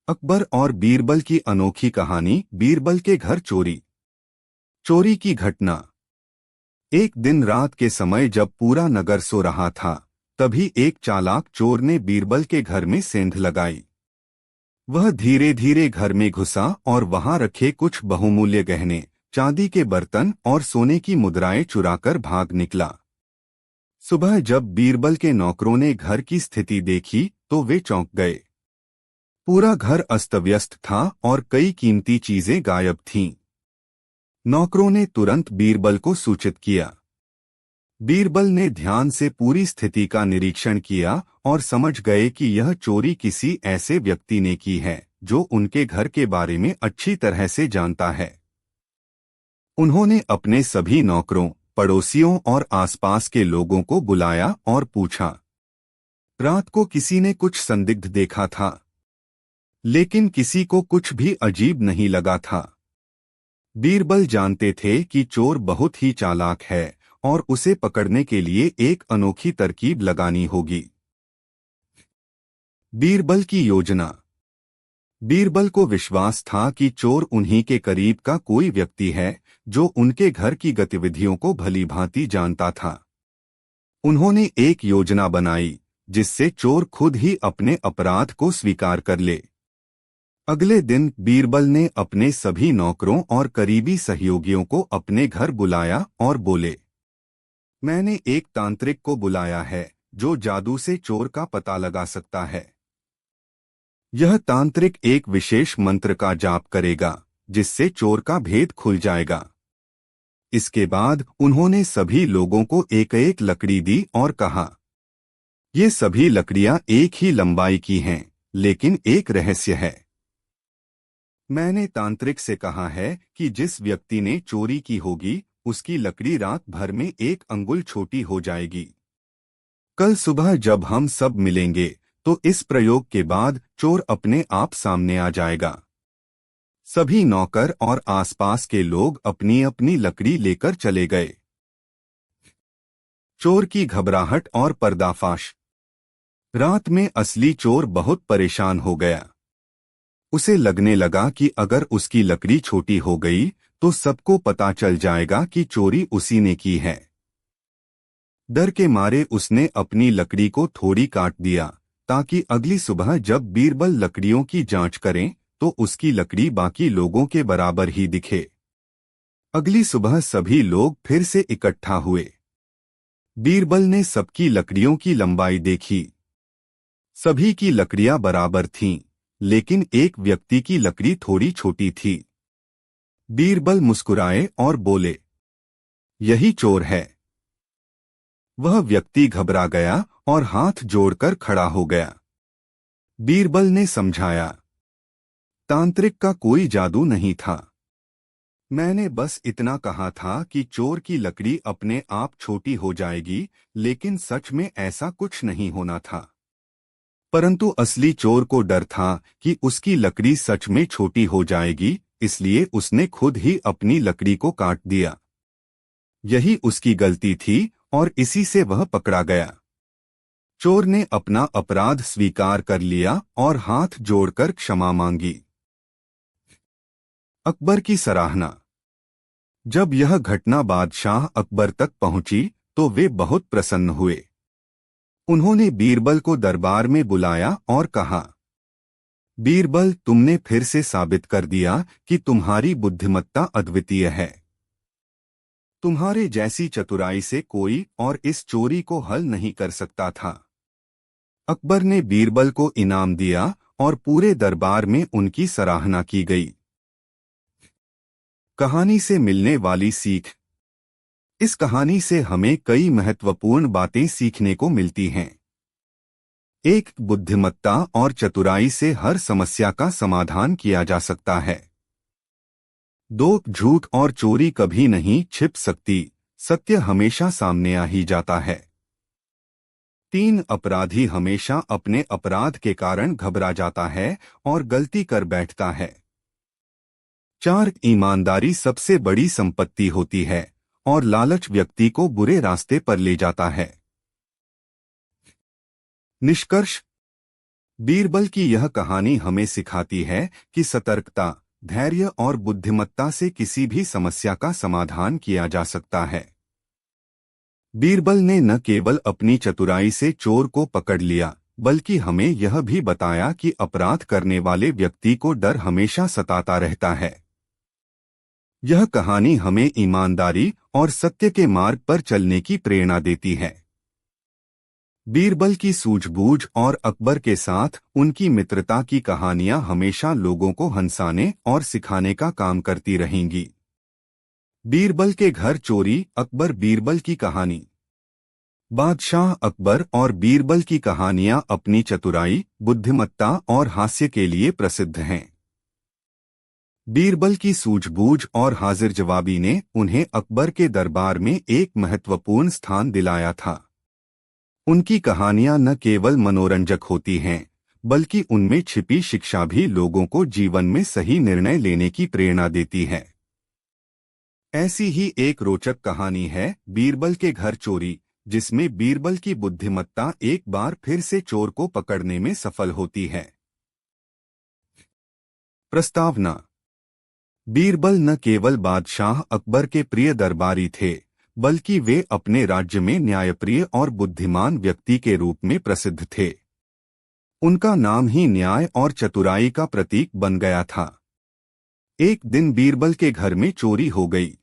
अकबर और बीरबल की अनोखी कहानी। बीरबल के घर चोरी। चोरी की घटना। एक दिन रात के समय जब पूरा नगर सो रहा था, तभी एक चालाक चोर ने बीरबल के घर में सेंध लगाई। वह धीरे धीरे घर में घुसा और वहां रखे कुछ बहुमूल्य गहने, चांदी के बर्तन और सोने की मुद्राएं चुराकर भाग निकला। सुबह जब बीरबल के नौकरों ने घर की स्थिति देखी तो वे चौंक गए। पूरा घर अस्तव्यस्त था और कई कीमती चीजें गायब थीं। नौकरों ने तुरंत बीरबल को सूचित किया। बीरबल ने ध्यान से पूरी स्थिति का निरीक्षण किया और समझ गए कि यह चोरी किसी ऐसे व्यक्ति ने की है जो उनके घर के बारे में अच्छी तरह से जानता है। उन्होंने अपने सभी नौकरों, पड़ोसियों और आसपास के लोगों को बुलाया और पूछा, रात को किसी ने कुछ संदिग्ध देखा था? लेकिन किसी को कुछ भी अजीब नहीं लगा था। बीरबल जानते थे कि चोर बहुत ही चालाक है और उसे पकड़ने के लिए एक अनोखी तरकीब लगानी होगी। बीरबल की योजना। बीरबल को विश्वास था कि चोर उन्हीं के करीब का कोई व्यक्ति है जो उनके घर की गतिविधियों को भलीभांति जानता था। उन्होंने एक योजना बनाई जिससे चोर खुद ही अपने अपराध को स्वीकार कर ले। अगले दिन बीरबल ने अपने सभी नौकरों और करीबी सहयोगियों को अपने घर बुलाया और बोले, मैंने एक तांत्रिक को बुलाया है जो जादू से चोर का पता लगा सकता है। यह तांत्रिक एक विशेष मंत्र का जाप करेगा जिससे चोर का भेद खुल जाएगा। इसके बाद उन्होंने सभी लोगों को एक एक लकड़ी दी और कहा, ये सभी लकड़ियां एक ही लंबाई की हैं, लेकिन एक रहस्य है। मैंने तांत्रिक से कहा है कि जिस व्यक्ति ने चोरी की होगी उसकी लकड़ी रात भर में 1 अंगुल छोटी हो जाएगी। कल सुबह जब हम सब मिलेंगे तो इस प्रयोग के बाद चोर अपने आप सामने आ जाएगा। सभी नौकर और आसपास के लोग अपनी अपनी लकड़ी लेकर चले गए। चोर की घबराहट और पर्दाफाश। रात में असली चोर बहुत परेशान हो गया। उसे लगने लगा कि अगर उसकी लकड़ी छोटी हो गई तो सबको पता चल जाएगा कि चोरी उसी ने की है। डर के मारे उसने अपनी लकड़ी को थोड़ी काट दिया ताकि अगली सुबह जब बीरबल लकड़ियों की जांच करें तो उसकी लकड़ी बाकी लोगों के बराबर ही दिखे। अगली सुबह सभी लोग फिर से इकट्ठा हुए। बीरबल ने सबकी लकड़ियों की लंबाई देखी। सभी की लकड़ियां बराबर थीं, लेकिन एक व्यक्ति की लकड़ी थोड़ी छोटी थी। बीरबल मुस्कुराए और बोले, यही चोर है। वह व्यक्ति घबरा गया और हाथ जोड़कर खड़ा हो गया। बीरबल ने समझाया, तांत्रिक का कोई जादू नहीं था। मैंने बस इतना कहा था कि चोर की लकड़ी अपने आप छोटी हो जाएगी, लेकिन सच में ऐसा कुछ नहीं होना था। परंतु असली चोर को डर था कि उसकी लकड़ी सच में छोटी हो जाएगी, इसलिए उसने खुद ही अपनी लकड़ी को काट दिया। यही उसकी गलती थी और इसी से वह पकड़ा गया। चोर ने अपना अपराध स्वीकार कर लिया और हाथ जोड़कर क्षमा मांगी। अकबर की सराहना। जब यह घटना बादशाह अकबर तक पहुंची तो वे बहुत प्रसन्न हुए। उन्होंने बीरबल को दरबार में बुलाया और कहा, बीरबल, तुमने फिर से साबित कर दिया कि तुम्हारी बुद्धिमत्ता अद्वितीय है। तुम्हारे जैसी चतुराई से कोई और इस चोरी को हल नहीं कर सकता था। अकबर ने बीरबल को इनाम दिया और पूरे दरबार में उनकी सराहना की गई। कहानी से मिलने वाली सीख। इस कहानी से हमें कई महत्वपूर्ण बातें सीखने को मिलती हैं। 1. बुद्धिमत्ता और चतुराई से हर समस्या का समाधान किया जा सकता है। 2. झूठ और चोरी कभी नहीं छिप सकती, सत्य हमेशा सामने आ ही जाता है। 3. अपराधी हमेशा अपने अपराध के कारण घबरा जाता है और गलती कर बैठता है। 4. ईमानदारी सबसे बड़ी संपत्ति होती है और लालच व्यक्ति को बुरे रास्ते पर ले जाता है। निष्कर्ष। बीरबल की यह कहानी हमें सिखाती है कि सतर्कता, धैर्य और बुद्धिमत्ता से किसी भी समस्या का समाधान किया जा सकता है। बीरबल ने न केवल अपनी चतुराई से चोर को पकड़ लिया, बल्कि हमें यह भी बताया कि अपराध करने वाले व्यक्ति को डर हमेशा सताता रहता है। यह कहानी हमें ईमानदारी और सत्य के मार्ग पर चलने की प्रेरणा देती है। बीरबल की सूझबूझ और अकबर के साथ उनकी मित्रता की कहानियां हमेशा लोगों को हंसाने और सिखाने का काम करती रहेंगी। बीरबल के घर चोरी, अकबर बीरबल की कहानी। बादशाह अकबर और बीरबल की कहानियां अपनी चतुराई, बुद्धिमत्ता और हास्य के लिए प्रसिद्ध हैं। बीरबल की सूझबूझ और हाजिर जवाबी ने उन्हें अकबर के दरबार में एक महत्वपूर्ण स्थान दिलाया था। उनकी कहानियां न केवल मनोरंजक होती हैं, बल्कि उनमें छिपी शिक्षा भी लोगों को जीवन में सही निर्णय लेने की प्रेरणा देती है। ऐसी ही एक रोचक कहानी है बीरबल के घर चोरी, जिसमें बीरबल की बुद्धिमत्ता एक बार फिर से चोर को पकड़ने में सफल होती है। प्रस्तावना: बीरबल न केवल बादशाह अकबर के प्रिय दरबारी थे, बल्कि वे अपने राज्य में न्यायप्रिय और बुद्धिमान व्यक्ति के रूप में प्रसिद्ध थे। उनका नाम ही न्याय और चतुराई का प्रतीक बन गया था। एक दिन बीरबल के घर में चोरी हो गई।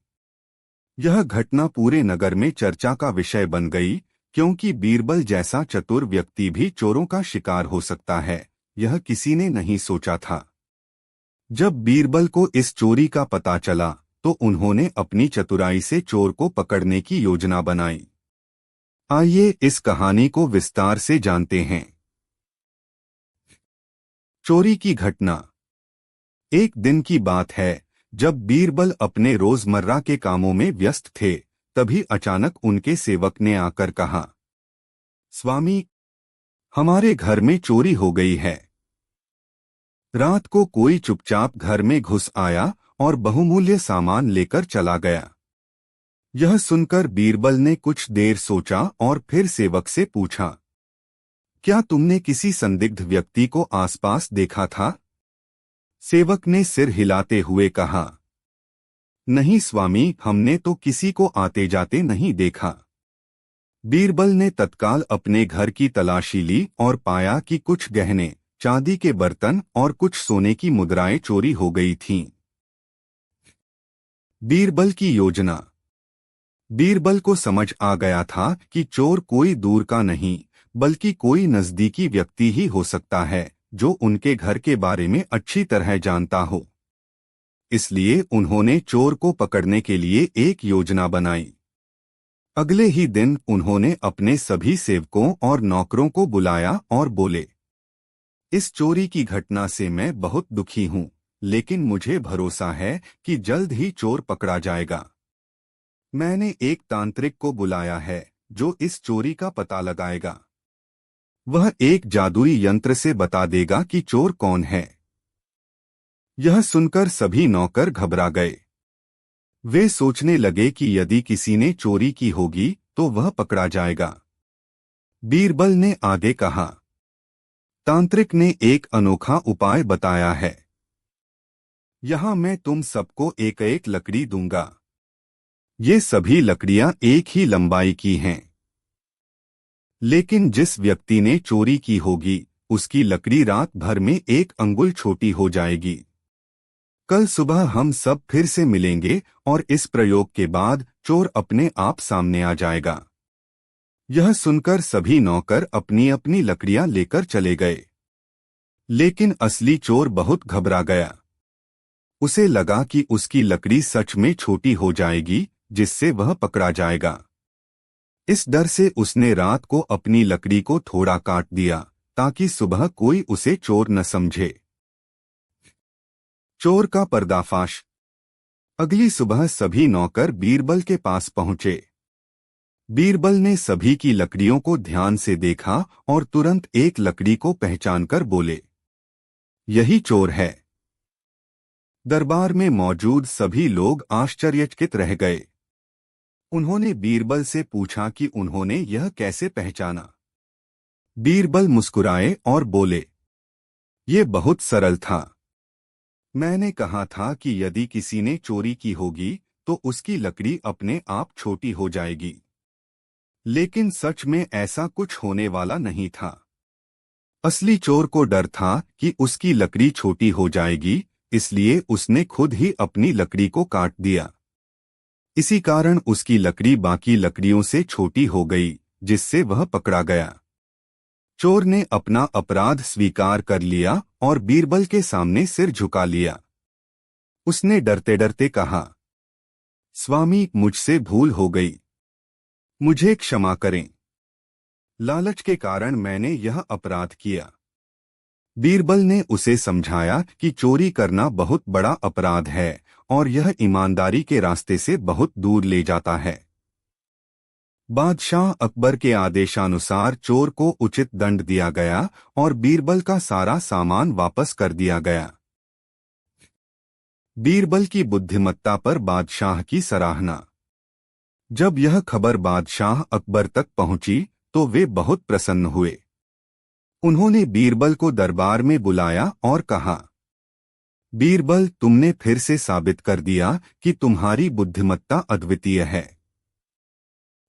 यह घटना पूरे नगर में चर्चा का विषय बन गई, क्योंकि बीरबल जैसा चतुर व्यक्ति भी चोरों का शिकार हो सकता है, यह किसी ने नहीं सोचा था। जब बीरबल को इस चोरी का पता चला, तो उन्होंने अपनी चतुराई से चोर को पकड़ने की योजना बनाई। आइए इस कहानी को विस्तार से जानते हैं। चोरी की घटना। एक दिन की बात है, जब बीरबल अपने रोजमर्रा के कामों में व्यस्त थे, तभी अचानक उनके सेवक ने आकर कहा, स्वामी, हमारे घर में चोरी हो गई है। रात को कोई चुपचाप घर में घुस आया और बहुमूल्य सामान लेकर चला गया। यह सुनकर बीरबल ने कुछ देर सोचा और फिर सेवक से पूछा, क्या तुमने किसी संदिग्ध व्यक्ति को आसपास देखा था? सेवक ने सिर हिलाते हुए कहा, नहीं स्वामी, हमने तो किसी को आते जाते नहीं देखा। बीरबल ने तत्काल अपने घर की तलाशी ली और पाया कि कुछ गहने, चांदी के बर्तन और कुछ सोने की मुद्राएं चोरी हो गई थीं। बीरबल की योजना। बीरबल को समझ आ गया था कि चोर कोई दूर का नहीं, बल्कि कोई नजदीकी व्यक्ति ही हो सकता है, जो उनके घर के बारे में अच्छी तरह जानता हो। इसलिए उन्होंने चोर को पकड़ने के लिए एक योजना बनाई। अगले ही दिन उन्होंने अपने सभी सेवकों और नौकरों को बुलाया और बोले, इस चोरी की घटना से मैं बहुत दुखी हूं, लेकिन मुझे भरोसा है कि जल्द ही चोर पकड़ा जाएगा। मैंने एक तांत्रिक को बुलाया है, जो इस चोरी का पता लगाएगा। वह एक जादुई यंत्र से बता देगा कि चोर कौन है। यह सुनकर सभी नौकर घबरा गए। वे सोचने लगे कि यदि किसी ने चोरी की होगी तो वह पकड़ा जाएगा। बीरबल ने आगे कहा, तांत्रिक ने एक अनोखा उपाय बताया है। यहां मैं तुम सबको एक एक लकड़ी दूंगा। ये सभी लकड़ियां एक ही लंबाई की हैं। लेकिन जिस व्यक्ति ने चोरी की होगी, उसकी लकड़ी रात भर में 1 अंगुल छोटी हो जाएगी। कल सुबह हम सब फिर से मिलेंगे और इस प्रयोग के बाद चोर अपने आप सामने आ जाएगा। यह सुनकर सभी नौकर अपनी अपनी लकड़ियां लेकर चले गए। लेकिन असली चोर बहुत घबरा गया। उसे लगा कि उसकी लकड़ी सच में छोटी हो जाएगी, जिससे वह पकड़ा जाएगा। इस डर से उसने रात को अपनी लकड़ी को थोड़ा काट दिया, ताकि सुबह कोई उसे चोर न समझे। चोर का पर्दाफाश। अगली सुबह सभी नौकर बीरबल के पास पहुंचे। बीरबल ने सभी की लकड़ियों को ध्यान से देखा और तुरंत एक लकड़ी को पहचानकर बोले, यही चोर है। दरबार में मौजूद सभी लोग आश्चर्यचकित रह गए। उन्होंने बीरबल से पूछा कि उन्होंने यह कैसे पहचाना। बीरबल मुस्कुराए और बोले, ये बहुत सरल था। मैंने कहा था कि यदि किसी ने चोरी की होगी तो उसकी लकड़ी अपने आप छोटी हो जाएगी। लेकिन सच में ऐसा कुछ होने वाला नहीं था। असली चोर को डर था कि उसकी लकड़ी छोटी हो जाएगी, इसलिए उसने खुद ही अपनी लकड़ी को काट दिया। इसी कारण उसकी लकड़ी बाकी लकड़ियों से छोटी हो गई, जिससे वह पकड़ा गया। चोर ने अपना अपराध स्वीकार कर लिया और बीरबल के सामने सिर झुका लिया। उसने डरते डरते कहा, स्वामी, मुझसे भूल हो गई, मुझे क्षमा करें। लालच के कारण मैंने यह अपराध किया। बीरबल ने उसे समझाया कि चोरी करना बहुत बड़ा अपराध है और यह ईमानदारी के रास्ते से बहुत दूर ले जाता है। बादशाह अकबर के आदेशानुसार चोर को उचित दंड दिया गया और बीरबल का सारा सामान वापस कर दिया गया। बीरबल की बुद्धिमत्ता पर बादशाह की सराहना। जब यह खबर बादशाह अकबर तक पहुंची तो वे बहुत प्रसन्न हुए। उन्होंने बीरबल को दरबार में बुलाया और कहा, बीरबल, तुमने फिर से साबित कर दिया कि तुम्हारी बुद्धिमत्ता अद्वितीय है।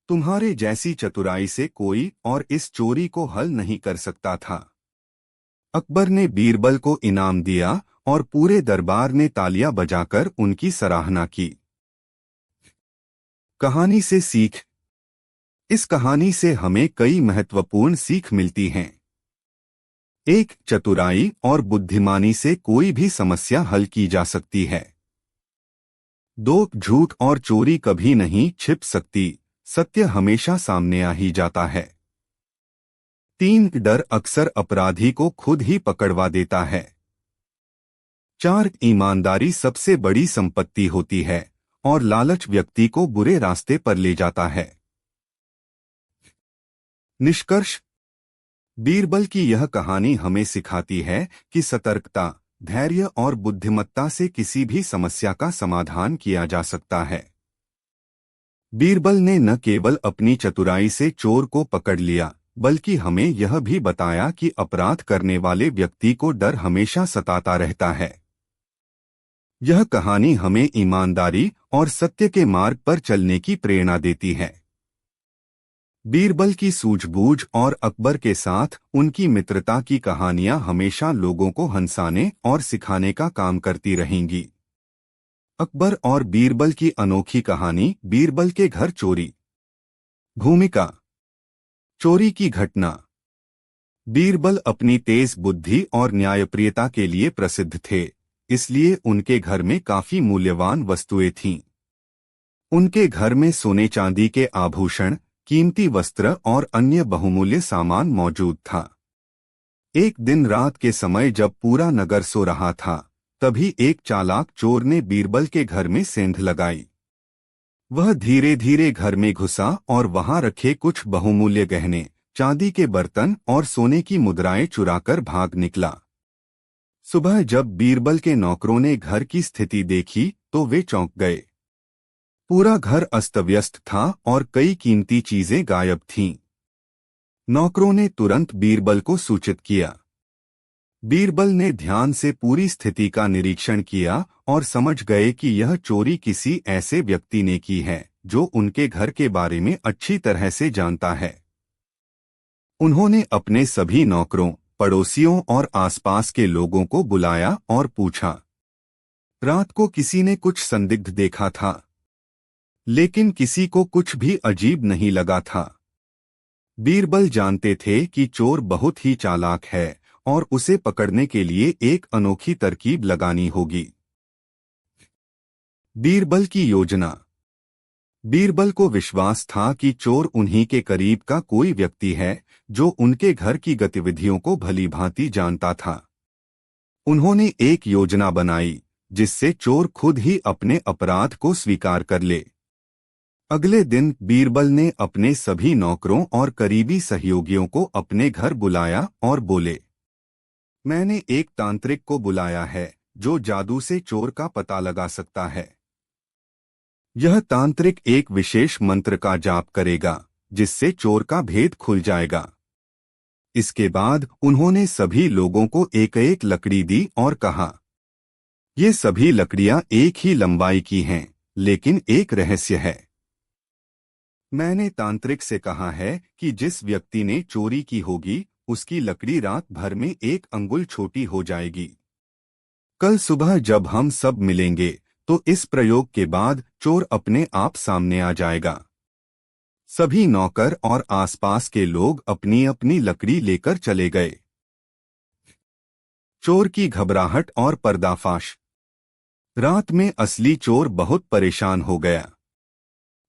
तुम्हारे जैसी चतुराई से कोई और इस चोरी को हल नहीं कर सकता था। अकबर ने बीरबल को इनाम दिया और पूरे दरबार ने तालियां बजाकर उनकी सराहना की। कहानी से सीख। इस कहानी से हमें कई महत्वपूर्ण सीख मिलती हैं। 1. चतुराई और बुद्धिमानी से कोई भी समस्या हल की जा सकती है। 2. झूठ और चोरी कभी नहीं छिप सकती, सत्य हमेशा सामने आ ही जाता है। 3. डर अक्सर अपराधी को खुद ही पकड़वा देता है। 4. ईमानदारी सबसे बड़ी संपत्ति होती है और लालच व्यक्ति को बुरे रास्ते पर ले जाता है। निष्कर्ष। बीरबल की यह कहानी हमें सिखाती है कि सतर्कता, धैर्य और बुद्धिमत्ता से किसी भी समस्या का समाधान किया जा सकता है। बीरबल ने न केवल अपनी चतुराई से चोर को पकड़ लिया, बल्कि हमें यह भी बताया कि अपराध करने वाले व्यक्ति को डर हमेशा सताता रहता है। यह कहानी हमें ईमानदारी और सत्य के मार्ग पर चलने की प्रेरणा देती है। बीरबल की सूझबूझ और अकबर के साथ उनकी मित्रता की कहानियां हमेशा लोगों को हंसाने और सिखाने का काम करती रहेंगी। अकबर और बीरबल की अनोखी कहानी। बीरबल के घर चोरी। भूमिका। चोरी की घटना। बीरबल अपनी तेज बुद्धि और न्यायप्रियता के लिए प्रसिद्ध थे, इसलिए उनके घर में काफी मूल्यवान वस्तुएं थीं। उनके घर में सोने चांदी के आभूषण, कीमती वस्त्र और अन्य बहुमूल्य सामान मौजूद था। एक दिन रात के समय जब पूरा नगर सो रहा था, तभी एक चालाक चोर ने बीरबल के घर में सेंध लगाई। वह धीरे धीरे घर में घुसा और वहां रखे कुछ बहुमूल्य गहने, चांदी के बर्तन और सोने की मुद्राएं चुराकर भाग निकला। सुबह जब बीरबल के नौकरों ने घर की स्थिति देखी तो वे चौंक गए। पूरा घर अस्तव्यस्त था और कई कीमती चीजें गायब थीं। नौकरों ने तुरंत बीरबल को सूचित किया। बीरबल ने ध्यान से पूरी स्थिति का निरीक्षण किया और समझ गए कि यह चोरी किसी ऐसे व्यक्ति ने की है जो उनके घर के बारे में अच्छी तरह से जानता है। उन्होंने अपने सभी नौकरों, पड़ोसियों और आसपास के लोगों को बुलाया और पूछा, रात को किसी ने कुछ संदिग्ध देखा था? लेकिन किसी को कुछ भी अजीब नहीं लगा था। बीरबल जानते थे कि चोर बहुत ही चालाक है और उसे पकड़ने के लिए एक अनोखी तरकीब लगानी होगी। बीरबल की योजना। बीरबल को विश्वास था कि चोर उन्हीं के करीब का कोई व्यक्ति है जो उनके घर की गतिविधियों को भलीभांति जानता था। उन्होंने एक योजना बनाई जिससे चोर खुद ही अपने अपराध को स्वीकार कर ले। अगले दिन बीरबल ने अपने सभी नौकरों और करीबी सहयोगियों को अपने घर बुलाया और बोले, मैंने एक तांत्रिक को बुलाया है जो जादू से चोर का पता लगा सकता है। यह तांत्रिक एक विशेष मंत्र का जाप करेगा जिससे चोर का भेद खुल जाएगा। इसके बाद उन्होंने सभी लोगों को एक एक लकड़ी दी और कहा, ये सभी लकड़ियां एक ही लंबाई की हैं, लेकिन एक रहस्य है। मैंने तांत्रिक से कहा है कि जिस व्यक्ति ने चोरी की होगी उसकी लकड़ी रात भर में 1 अंगुल छोटी हो जाएगी। कल सुबह जब हम सब मिलेंगे तो इस प्रयोग के बाद चोर अपने आप सामने आ जाएगा। सभी नौकर और आसपास के लोग अपनी अपनी लकड़ी लेकर चले गए। चोर की घबराहट और पर्दाफाश। रात में असली चोर बहुत परेशान हो गया।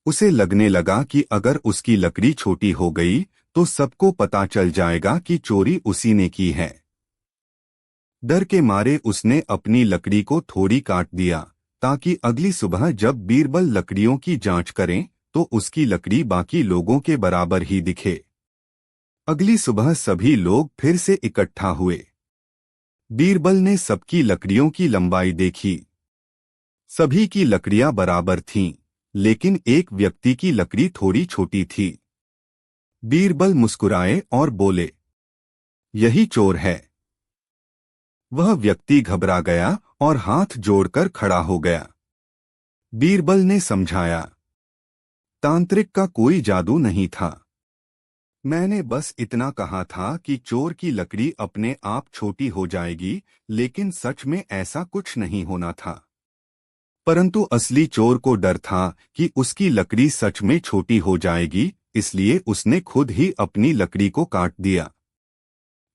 उसे लगने लगा कि अगर उसकी लकड़ी छोटी हो गई तो सबको पता चल जाएगा कि चोरी उसी ने की है। डर के मारे उसने अपनी लकड़ी को थोड़ी काट दिया ताकि अगली सुबह जब बीरबल लकड़ियों की जांच करें तो उसकी लकड़ी बाकी लोगों के बराबर ही दिखे। अगली सुबह सभी लोग फिर से इकट्ठा हुए। बीरबल ने सबकी लकड़ियों की लंबाई देखी। सभी की लकड़ियां बराबर थीं, लेकिन एक व्यक्ति की लकड़ी थोड़ी छोटी थी। बीरबल मुस्कुराए और बोले, यही चोर है। वह व्यक्ति घबरा गया और हाथ जोड़कर खड़ा हो गया। बीरबल ने समझाया, तांत्रिक का कोई जादू नहीं था। मैंने बस इतना कहा था कि चोर की लकड़ी अपने आप छोटी हो जाएगी, लेकिन सच में ऐसा कुछ नहीं होना था। परंतु असली चोर को डर था कि उसकी लकड़ी सच में छोटी हो जाएगी, इसलिए उसने खुद ही अपनी लकड़ी को काट दिया।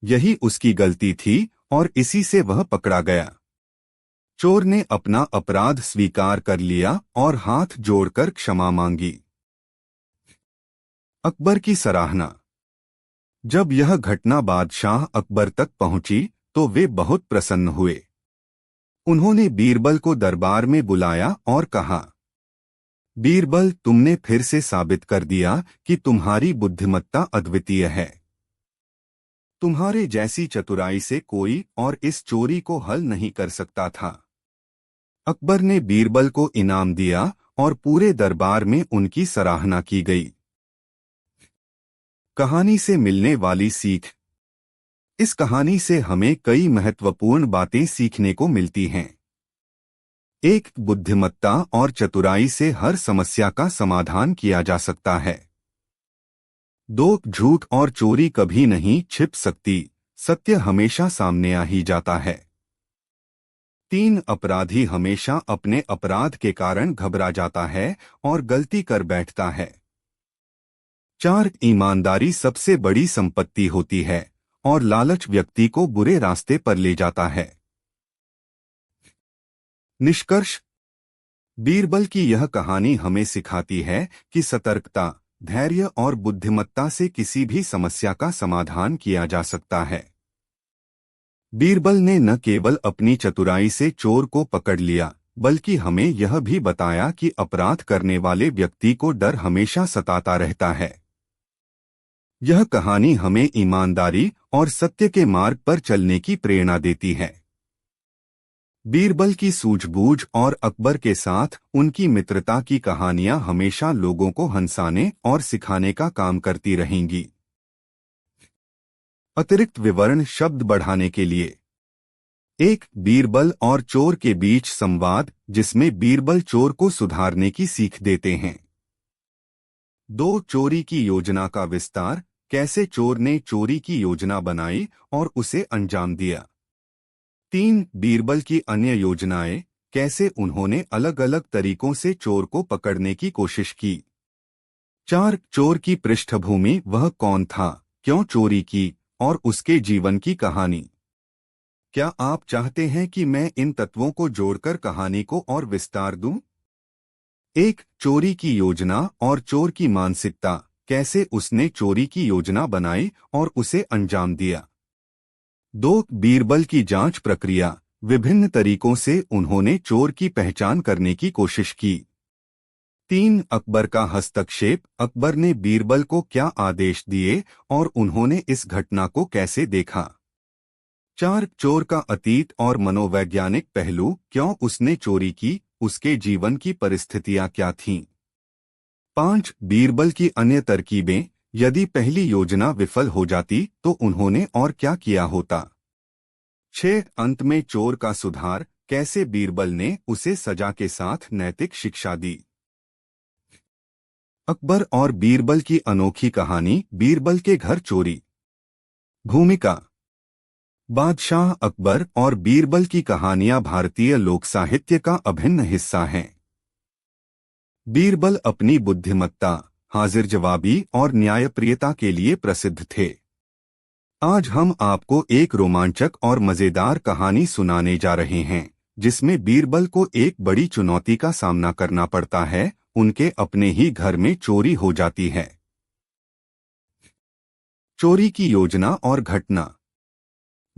यही उसकी गलती थी और इसी से वह पकड़ा गया। चोर ने अपना अपराध स्वीकार कर लिया और हाथ जोड़कर क्षमा मांगी। अकबर की सराहना। जब यह घटना बादशाह अकबर तक पहुंची तो वे बहुत प्रसन्न हुए। उन्होंने बीरबल को दरबार में बुलाया और कहा, बीरबल, तुमने फिर से साबित कर दिया कि तुम्हारी बुद्धिमत्ता अद्वितीय है। तुम्हारे जैसी चतुराई से कोई और इस चोरी को हल नहीं कर सकता था। अकबर ने बीरबल को इनाम दिया और पूरे दरबार में उनकी सराहना की गई। कहानी से मिलने वाली सीख। इस कहानी से हमें कई महत्वपूर्ण बातें सीखने को मिलती हैं। 1. बुद्धिमत्ता और चतुराई से हर समस्या का समाधान किया जा सकता है। 2. झूठ और चोरी कभी नहीं छिप सकती, सत्य हमेशा सामने आ ही जाता है। 3. अपराधी हमेशा अपने अपराध के कारण घबरा जाता है और गलती कर बैठता है। 4. ईमानदारी सबसे बड़ी संपत्ति होती है और लालच व्यक्ति को बुरे रास्ते पर ले जाता है। निष्कर्ष। बीरबल की यह कहानी हमें सिखाती है कि सतर्कता, धैर्य और बुद्धिमत्ता से किसी भी समस्या का समाधान किया जा सकता है। बीरबल ने न केवल अपनी चतुराई से चोर को पकड़ लिया, बल्कि हमें यह भी बताया कि अपराध करने वाले व्यक्ति को डर हमेशा सताता रहता है। यह कहानी हमें ईमानदारी और सत्य के मार्ग पर चलने की प्रेरणा देती है। बीरबल की सूझबूझ और अकबर के साथ उनकी मित्रता की कहानियां हमेशा लोगों को हंसाने और सिखाने का काम करती रहेंगी। अतिरिक्त विवरण शब्द बढ़ाने के लिए। 1. बीरबल और चोर के बीच संवाद, जिसमें बीरबल चोर को सुधारने की सीख देते हैं। 2. चोरी की योजना का विस्तार, कैसे चोर ने चोरी की योजना बनाई और उसे अंजाम दिया। 3. बीरबल की अन्य योजनाएं, कैसे उन्होंने अलग अलग तरीकों से चोर को पकड़ने की कोशिश की। 4. चोर की पृष्ठभूमि, वह कौन था, क्यों चोरी की और उसके जीवन की कहानी। क्या आप चाहते हैं कि मैं इन तत्वों को जोड़कर कहानी को और विस्तार दूं? 1. चोरी की योजना और चोर की मानसिकता, कैसे उसने चोरी की योजना बनाई और उसे अंजाम दिया। 2. बीरबल की जांच प्रक्रिया, विभिन्न तरीकों से उन्होंने चोर की पहचान करने की कोशिश की। 3. अकबर का हस्तक्षेप, अकबर ने बीरबल को क्या आदेश दिए और उन्होंने इस घटना को कैसे देखा। 4. चोर का अतीत और मनोवैज्ञानिक पहलू, क्यों उसने चोरी की, उसके जीवन की परिस्थितियां क्या थीं। 5. बीरबल की अन्य तरकीबें, यदि पहली योजना विफल हो जाती तो उन्होंने और क्या किया होता। 6 अंत में चोर का सुधार, कैसे बीरबल ने उसे सजा के साथ नैतिक शिक्षा दी। अकबर और बीरबल की अनोखी कहानी, बीरबल के घर चोरी। भूमिका। बादशाह अकबर और बीरबल की कहानियां भारतीय लोक साहित्य का अभिन्न हिस्सा हैं। बीरबल अपनी बुद्धिमत्ता, हाजिर जवाबी और न्यायप्रियता के लिए प्रसिद्ध थे। आज हम आपको एक रोमांचक और मजेदार कहानी सुनाने जा रहे हैं, जिसमें बीरबल को एक बड़ी चुनौती का सामना करना पड़ता है, उनके अपने ही घर में चोरी हो जाती है। चोरी की योजना और घटना।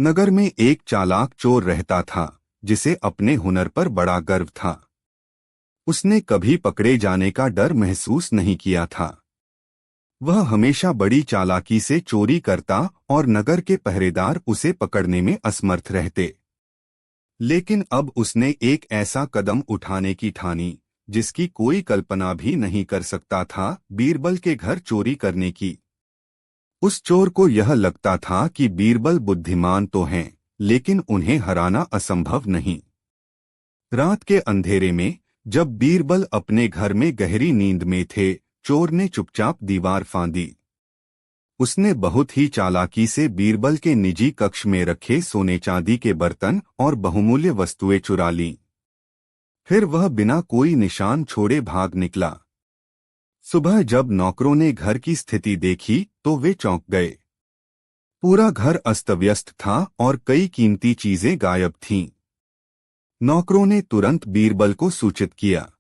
नगर में एक चालाक चोर रहता था, जिसे अपने हुनर पर बड़ा गर्व था। उसने कभी पकड़े जाने का डर महसूस नहीं किया था। वह हमेशा बड़ी चालाकी से चोरी करता और नगर के पहरेदार उसे पकड़ने में असमर्थ रहते। लेकिन अब उसने एक ऐसा कदम उठाने की ठानी, जिसकी कोई कल्पना भी नहीं कर सकता था, बीरबल के घर चोरी करने की। उस चोर को यह लगता था कि बीरबल बुद्धिमान तो हैं, लेकिन उन्हें हराना असंभव नहीं। रात के अंधेरे में, जब बीरबल अपने घर में गहरी नींद में थे, चोर ने चुपचाप दीवार फांदी। उसने बहुत ही चालाकी से बीरबल के निजी कक्ष में रखे सोने चांदी के बर्तन और बहुमूल्य वस्तुएं चुरा लीं। फिर वह बिना कोई निशान छोड़े भाग निकला। सुबह जब नौकरों ने घर की स्थिति देखी तो वे चौंक गए। पूरा घर अस्त-व्यस्त था और कई कीमती चीजें गायब थीं। नौकरों ने तुरंत बीरबल को सूचित किया।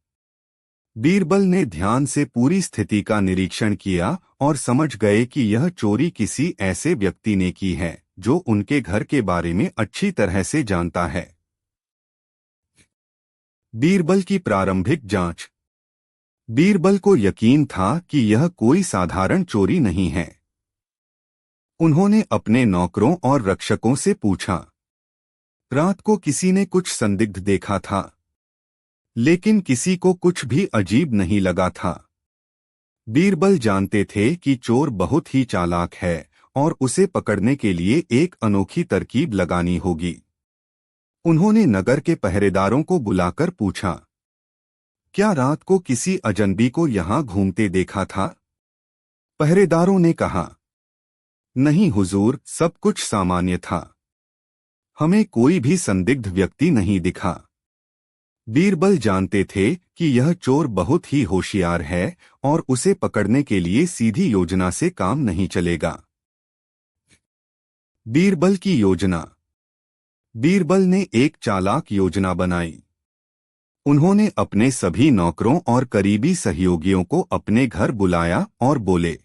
बीरबल ने ध्यान से पूरी स्थिति का निरीक्षण किया और समझ गए कि यह चोरी किसी ऐसे व्यक्ति ने की है, जो उनके घर के बारे में अच्छी तरह से जानता है। बीरबल की प्रारंभिक जांच। बीरबल को यकीन था कि यह कोई साधारण चोरी नहीं है। उन्होंने अपने नौकरों और रक्षकों से पूछा। रात को किसी ने कुछ संदिग्ध देखा था, लेकिन किसी को कुछ भी अजीब नहीं लगा था। बीरबल जानते थे कि चोर बहुत ही चालाक है और उसे पकड़ने के लिए एक अनोखी तरकीब लगानी होगी। उन्होंने नगर के पहरेदारों को बुलाकर पूछा, क्या रात को किसी अजनबी को यहाँ घूमते देखा था? पहरेदारों ने कहा, नहीं हुजूर, सब कुछ सामान्य था। हमें कोई भी संदिग्ध व्यक्ति नहीं दिखा। बीरबल जानते थे कि यह चोर बहुत ही होशियार है और उसे पकड़ने के लिए सीधी योजना से काम नहीं चलेगा। बीरबल की योजना। बीरबल ने एक चालाक योजना बनाई। उन्होंने अपने सभी नौकरों और करीबी सहयोगियों को अपने घर बुलाया और बोले,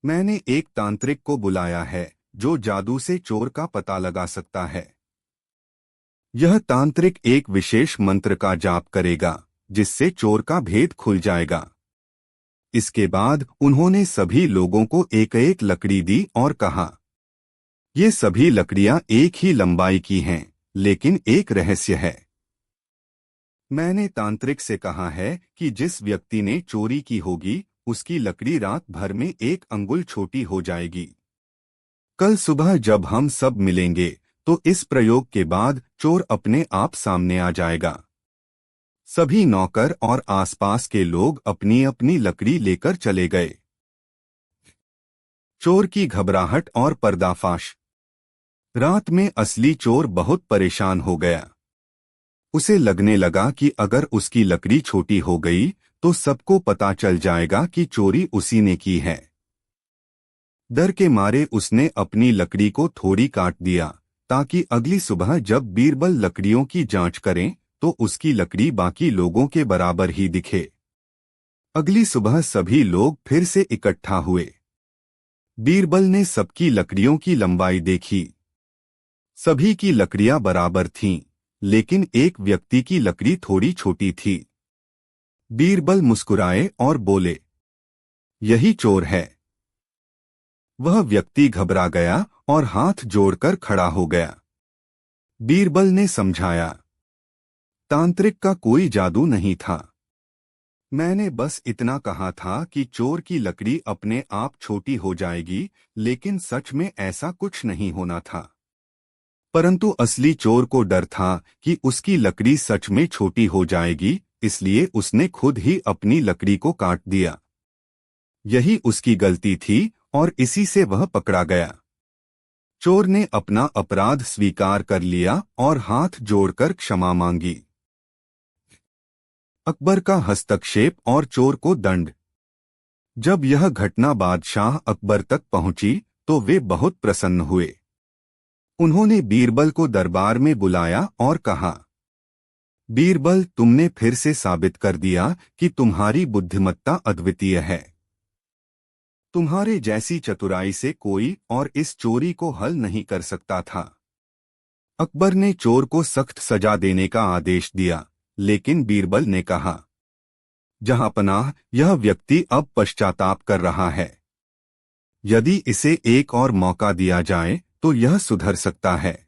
मैंने एक तांत्रिक को बुलाया है, जो जादू से चोर का पता लगा सकता है। यह तांत्रिक एक विशेष मंत्र का जाप करेगा, जिससे चोर का भेद खुल जाएगा। इसके बाद उन्होंने सभी लोगों को एक-एक लकड़ी दी और कहा, ये सभी लकड़ियां एक ही लंबाई की हैं, लेकिन एक रहस्य है। मैंने तांत्रिक से कहा है कि जिस व्यक्ति ने चोरी की होगी, उसकी लकड़ी रात भर में 1 अंगुल छोटी हो जाएगी। कल सुबह जब हम सब मिलेंगे, तो इस प्रयोग के बाद चोर अपने आप सामने आ जाएगा। सभी नौकर और आसपास के लोग अपनी अपनी लकड़ी लेकर चले गए। चोर की घबराहट और पर्दाफाश। रात में असली चोर बहुत परेशान हो गया। उसे लगने लगा कि अगर उसकी लकड़ी छोटी हो गई तो सबको पता चल जाएगा कि चोरी उसी ने की है। डर के मारे उसने अपनी लकड़ी को थोड़ी काट दिया, ताकि अगली सुबह जब बीरबल लकड़ियों की जांच करें तो उसकी लकड़ी बाकी लोगों के बराबर ही दिखे। अगली सुबह सभी लोग फिर से इकट्ठा हुए। बीरबल ने सबकी लकड़ियों की लंबाई देखी। सभी की लकड़ियां बराबर थीं, लेकिन एक व्यक्ति की लकड़ी थोड़ी छोटी थी। बीरबल मुस्कुराए और बोले, यही चोर है। वह व्यक्ति घबरा गया और हाथ जोड़कर खड़ा हो गया। बीरबल ने समझाया, तांत्रिक का कोई जादू नहीं था। मैंने बस इतना कहा था कि चोर की लकड़ी अपने आप छोटी हो जाएगी, लेकिन सच में ऐसा कुछ नहीं होना था। परंतु असली चोर को डर था कि उसकी लकड़ी सच में छोटी हो जाएगी, इसलिए उसने खुद ही अपनी लकड़ी को काट दिया। यही उसकी गलती थी और इसी से वह पकड़ा गया। चोर ने अपना अपराध स्वीकार कर लिया और हाथ जोड़कर क्षमा मांगी। अकबर का हस्तक्षेप और चोर को दंड। जब यह घटना बादशाह अकबर तक पहुंची तो वे बहुत प्रसन्न हुए। उन्होंने बीरबल को दरबार में बुलाया और कहा, बीरबल, तुमने फिर से साबित कर दिया कि तुम्हारी बुद्धिमत्ता अद्वितीय है। तुम्हारे जैसी चतुराई से कोई और इस चोरी को हल नहीं कर सकता था। अकबर ने चोर को सख्त सजा देने का आदेश दिया, लेकिन बीरबल ने कहा, जहांपनाह, यह व्यक्ति अब पश्चाताप कर रहा है। यदि इसे एक और मौका दिया जाए तो यह सुधर सकता है।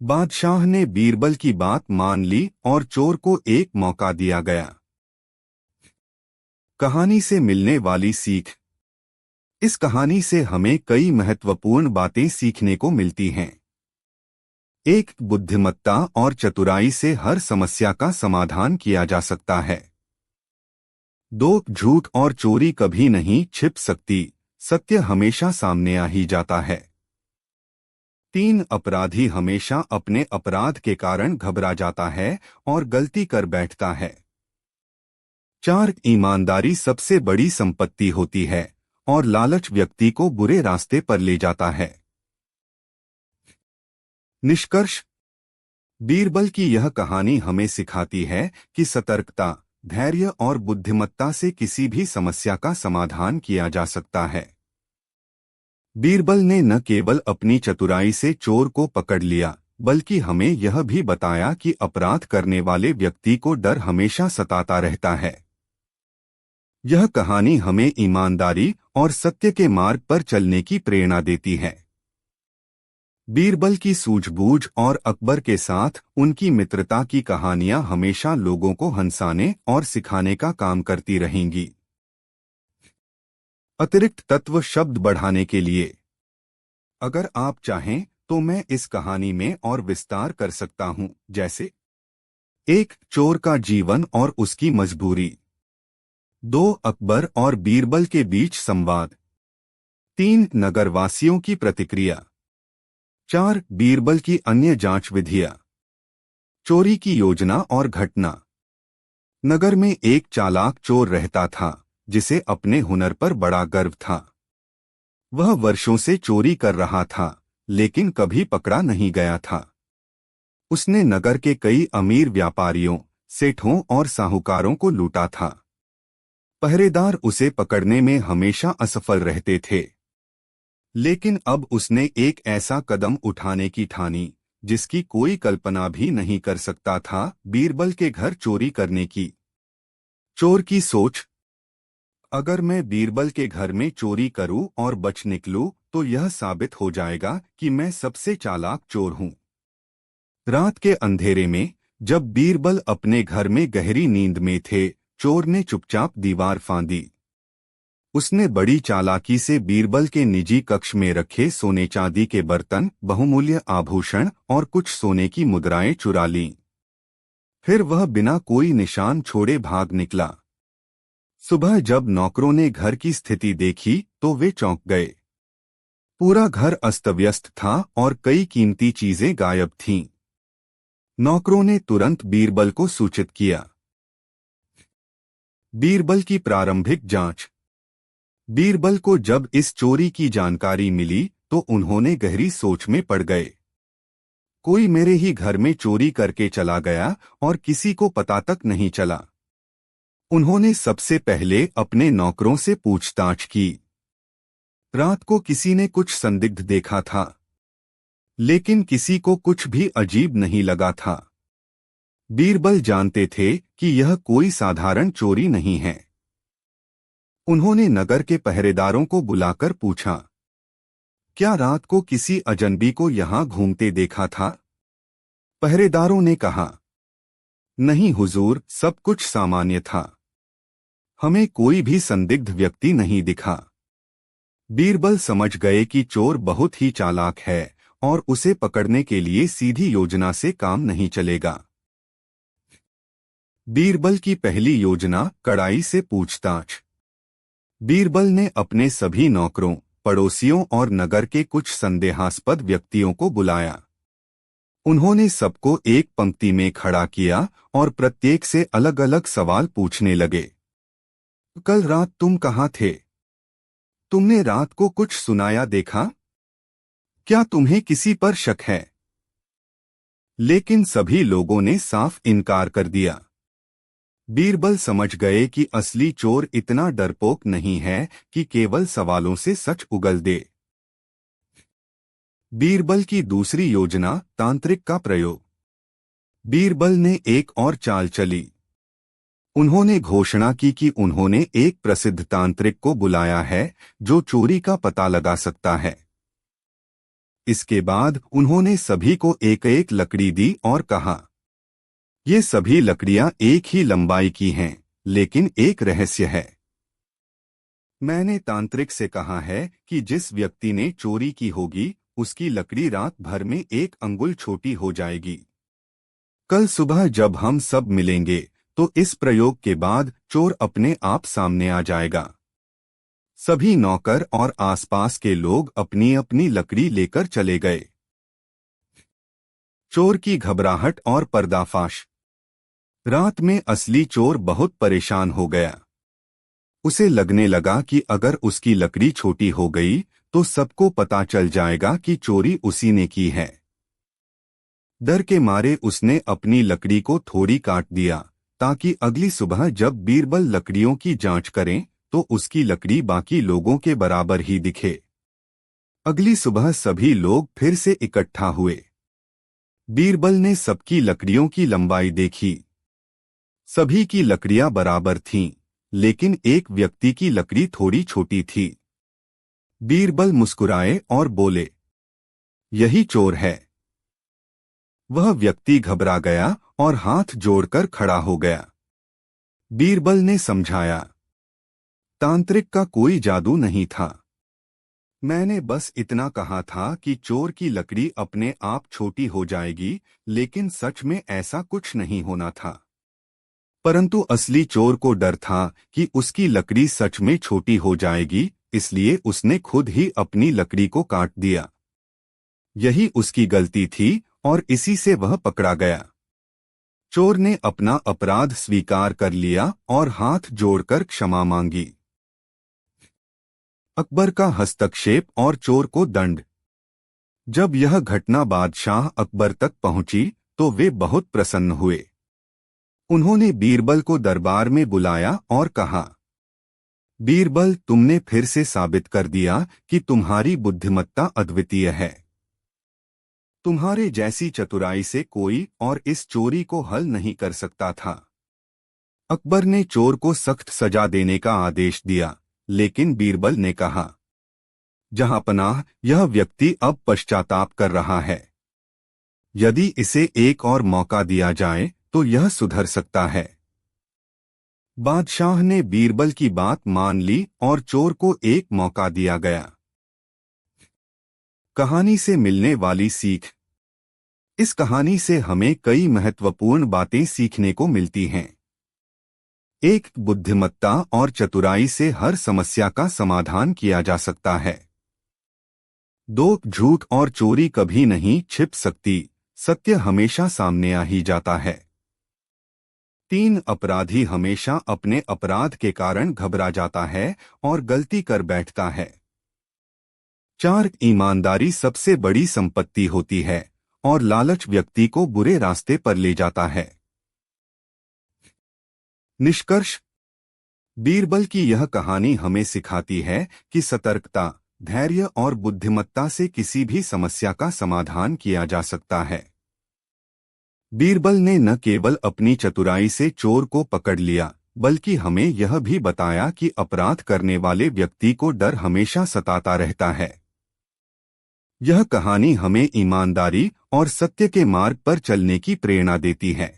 बादशाह ने बीरबल की बात मान ली और चोर को एक मौका दिया गया। कहानी से मिलने वाली सीख। इस कहानी से हमें कई महत्वपूर्ण बातें सीखने को मिलती हैं। 1. बुद्धिमत्ता और चतुराई से हर समस्या का समाधान किया जा सकता है। 2. झूठ और चोरी कभी नहीं छिप सकती, सत्य हमेशा सामने आ ही जाता है। 3. अपराधी हमेशा अपने अपराध के कारण घबरा जाता है और गलती कर बैठता है। 4. ईमानदारी सबसे बड़ी संपत्ति होती है और लालच व्यक्ति को बुरे रास्ते पर ले जाता है। निष्कर्ष। बीरबल की यह कहानी हमें सिखाती है कि सतर्कता, धैर्य और बुद्धिमत्ता से किसी भी समस्या का समाधान किया जा सकता है। बीरबल ने न केवल अपनी चतुराई से चोर को पकड़ लिया, बल्कि हमें यह भी बताया कि अपराध करने वाले व्यक्ति को डर हमेशा सताता रहता है। यह कहानी हमें ईमानदारी और सत्य के मार्ग पर चलने की प्रेरणा देती है। बीरबल की सूझबूझ और अकबर के साथ उनकी मित्रता की कहानियां हमेशा लोगों को हंसाने और सिखाने का काम करती रहेंगी। अतिरिक्त तत्व शब्द बढ़ाने के लिए, अगर आप चाहें तो मैं इस कहानी में और विस्तार कर सकता हूं, जैसे 1. चोर का जीवन और उसकी मजबूरी। 2. अकबर और बीरबल के बीच संवाद। 3. नगरवासियों की प्रतिक्रिया। 4. बीरबल की अन्य जांच विधियां। चोरी की योजना और घटना। नगर में एक चालाक चोर रहता था जिसे अपने हुनर पर बड़ा गर्व था। वह वर्षों से चोरी कर रहा था, लेकिन कभी पकड़ा नहीं गया था। उसने नगर के कई अमीर व्यापारियों, सेठों और साहूकारों को लूटा था। पहरेदार उसे पकड़ने में हमेशा असफल रहते थे। लेकिन अब उसने एक ऐसा कदम उठाने की ठानी जिसकी कोई कल्पना भी नहीं कर सकता था, बीरबल के घर चोरी करने की। चोर की सोच। अगर मैं बीरबल के घर में चोरी करूं और बच निकलूं तो यह साबित हो जाएगा कि मैं सबसे चालाक चोर हूं। रात के अंधेरे में जब बीरबल अपने घर में गहरी नींद में थे, चोर ने चुपचाप दीवार फांदी। उसने बड़ी चालाकी से बीरबल के निजी कक्ष में रखे सोने चांदी के बर्तन, बहुमूल्य आभूषण और कुछ सोने की मुद्राएं चुरा लीं। फिर वह बिना कोई निशान छोड़े भाग निकला। सुबह जब नौकरों ने घर की स्थिति देखी तो वे चौंक गए। पूरा घर अस्त-व्यस्त था और कई कीमती चीजें गायब थीं। नौकरों ने तुरंत बीरबल को सूचित किया। बीरबल की प्रारंभिक जांच। बीरबल को जब इस चोरी की जानकारी मिली तो उन्होंने गहरी सोच में पड़ गए। कोई मेरे ही घर में चोरी करके चला गया और किसी को पता तक नहीं चला। उन्होंने सबसे पहले अपने नौकरों से पूछताछ की। रात को किसी ने कुछ संदिग्ध देखा था, लेकिन किसी को कुछ भी अजीब नहीं लगा था। बीरबल जानते थे कि यह कोई साधारण चोरी नहीं है। उन्होंने नगर के पहरेदारों को बुलाकर पूछा, क्या रात को किसी अजनबी को यहां घूमते देखा था? पहरेदारों ने कहा, नहीं हुजूर, सब कुछ सामान्य था। हमें कोई भी संदिग्ध व्यक्ति नहीं दिखा। बीरबल समझ गए कि चोर बहुत ही चालाक है और उसे पकड़ने के लिए सीधी योजना से काम नहीं चलेगा। बीरबल की पहली योजना, कड़ाई से पूछताछ। बीरबल ने अपने सभी नौकरों, पड़ोसियों और नगर के कुछ संदेहास्पद व्यक्तियों को बुलाया। उन्होंने सबको एक पंक्ति में खड़ा किया और प्रत्येक से अलग अलग सवाल पूछने लगे। कल रात तुम कहाँ थे? तुमने रात को कुछ सुनाया देखा? क्या तुम्हें किसी पर शक है? लेकिन सभी लोगों ने साफ इनकार कर दिया। बीरबल समझ गए कि असली चोर इतना डरपोक नहीं है कि केवल सवालों से सच उगल दे। बीरबल की दूसरी योजना, तांत्रिक का प्रयोग। बीरबल ने एक और चाल चली। उन्होंने घोषणा की कि उन्होंने एक प्रसिद्ध तांत्रिक को बुलाया है जो चोरी का पता लगा सकता है। इसके बाद उन्होंने सभी को एक एक लकड़ी दी और कहा, ये सभी लकड़ियां एक ही लंबाई की हैं, लेकिन एक रहस्य है। मैंने तांत्रिक से कहा है कि जिस व्यक्ति ने चोरी की होगी उसकी लकड़ी रात भर में 1 अंगुल छोटी हो जाएगी। कल सुबह जब हम सब मिलेंगे तो इस प्रयोग के बाद चोर अपने आप सामने आ जाएगा। सभी नौकर और आसपास के लोग अपनी अपनी लकड़ी लेकर चले गए। चोर की घबराहट और पर्दाफाश। रात में असली चोर बहुत परेशान हो गया। उसे लगने लगा कि अगर उसकी लकड़ी छोटी हो गई तो सबको पता चल जाएगा कि चोरी उसी ने की है। डर के मारे उसने अपनी लकड़ी को थोड़ी काट दिया ताकि अगली सुबह जब बीरबल लकड़ियों की जांच करें तो उसकी लकड़ी बाकी लोगों के बराबर ही दिखे। अगली सुबह सभी लोग फिर से इकट्ठा हुए। बीरबल ने सबकी लकड़ियों की लंबाई देखी। सभी की लकड़ियां बराबर थीं, लेकिन एक व्यक्ति की लकड़ी थोड़ी छोटी थी। बीरबल मुस्कुराए और बोले, यही चोर है। वह व्यक्ति घबरा गया और हाथ जोड़कर खड़ा हो गया। बीरबल ने समझाया, तांत्रिक का कोई जादू नहीं था। मैंने बस इतना कहा था कि चोर की लकड़ी अपने आप छोटी हो जाएगी, लेकिन सच में ऐसा कुछ नहीं होना था। परंतु असली चोर को डर था कि उसकी लकड़ी सच में छोटी हो जाएगी, इसलिए उसने खुद ही अपनी लकड़ी को काट दिया। यही उसकी गलती थी और इसी से वह पकड़ा गया। चोर ने अपना अपराध स्वीकार कर लिया और हाथ जोड़कर क्षमा मांगी। अकबर का हस्तक्षेप और चोर को दंड। जब यह घटना बादशाह अकबर तक पहुंची तो वे बहुत प्रसन्न हुए। उन्होंने बीरबल को दरबार में बुलाया और कहा, बीरबल, तुमने फिर से साबित कर दिया कि तुम्हारी बुद्धिमत्ता अद्वितीय है। तुम्हारे जैसी चतुराई से कोई और इस चोरी को हल नहीं कर सकता था। अकबर ने चोर को सख्त सजा देने का आदेश दिया, लेकिन बीरबल ने कहा, जहांपनाह, यह व्यक्ति अब पश्चाताप कर रहा है। यदि इसे एक और मौका दिया जाए तो यह सुधर सकता है। बादशाह ने बीरबल की बात मान ली और चोर को एक मौका दिया गया। कहानी से मिलने वाली सीख। इस कहानी से हमें कई महत्वपूर्ण बातें सीखने को मिलती हैं। 1. बुद्धिमत्ता और चतुराई से हर समस्या का समाधान किया जा सकता है। 2. झूठ और चोरी कभी नहीं छिप सकती, सत्य हमेशा सामने आ ही जाता है। 3. अपराधी हमेशा अपने अपराध के कारण घबरा जाता है और गलती कर बैठता है। 4. ईमानदारी सबसे बड़ी संपत्ति होती है और लालच व्यक्ति को बुरे रास्ते पर ले जाता है। निष्कर्ष। बीरबल की यह कहानी हमें सिखाती है कि सतर्कता, धैर्य और बुद्धिमत्ता से किसी भी समस्या का समाधान किया जा सकता है। बीरबल ने न केवल अपनी चतुराई से चोर को पकड़ लिया, बल्कि हमें यह भी बताया कि अपराध करने वाले व्यक्ति को डर हमेशा सताता रहता है। यह कहानी हमें ईमानदारी और सत्य के मार्ग पर चलने की प्रेरणा देती है।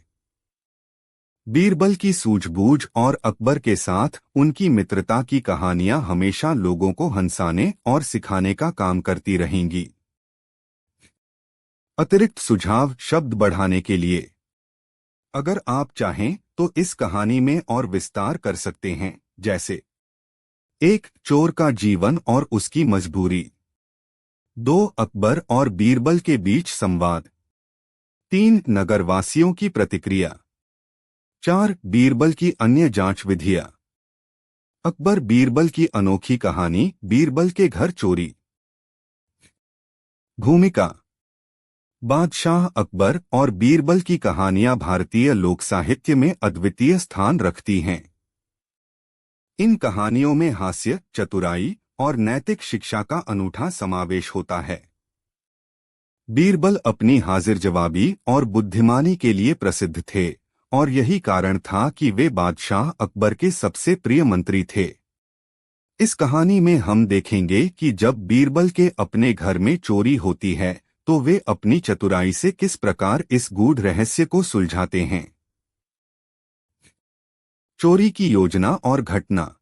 बीरबल की सूझबूझ और अकबर के साथ उनकी मित्रता की कहानियां हमेशा लोगों को हंसाने और सिखाने का काम करती रहेंगी। अतिरिक्त सुझाव शब्द बढ़ाने के लिए अगर आप चाहें तो इस कहानी में और विस्तार कर सकते हैं, जैसे 1. चोर का जीवन और उसकी मजबूरी। 2. अकबर और बीरबल के बीच संवाद। 3. नगरवासियों की प्रतिक्रिया। 4. बीरबल की अन्य जांच विधियां। अकबर बीरबल की अनोखी कहानी, बीरबल के घर चोरी। भूमिका। बादशाह अकबर और बीरबल की कहानियां भारतीय लोक साहित्य में अद्वितीय स्थान रखती हैं। इन कहानियों में हास्य, चतुराई और नैतिक शिक्षा का अनूठा समावेश होता है। बीरबल अपनी हाजिर जवाबी और बुद्धिमानी के लिए प्रसिद्ध थे और यही कारण था कि वे बादशाह अकबर के सबसे प्रिय मंत्री थे। इस कहानी में हम देखेंगे कि जब बीरबल के अपने घर में चोरी होती है तो वे अपनी चतुराई से किस प्रकार इस गूढ़ रहस्य को सुलझाते हैं। चोरी की योजना और घटना।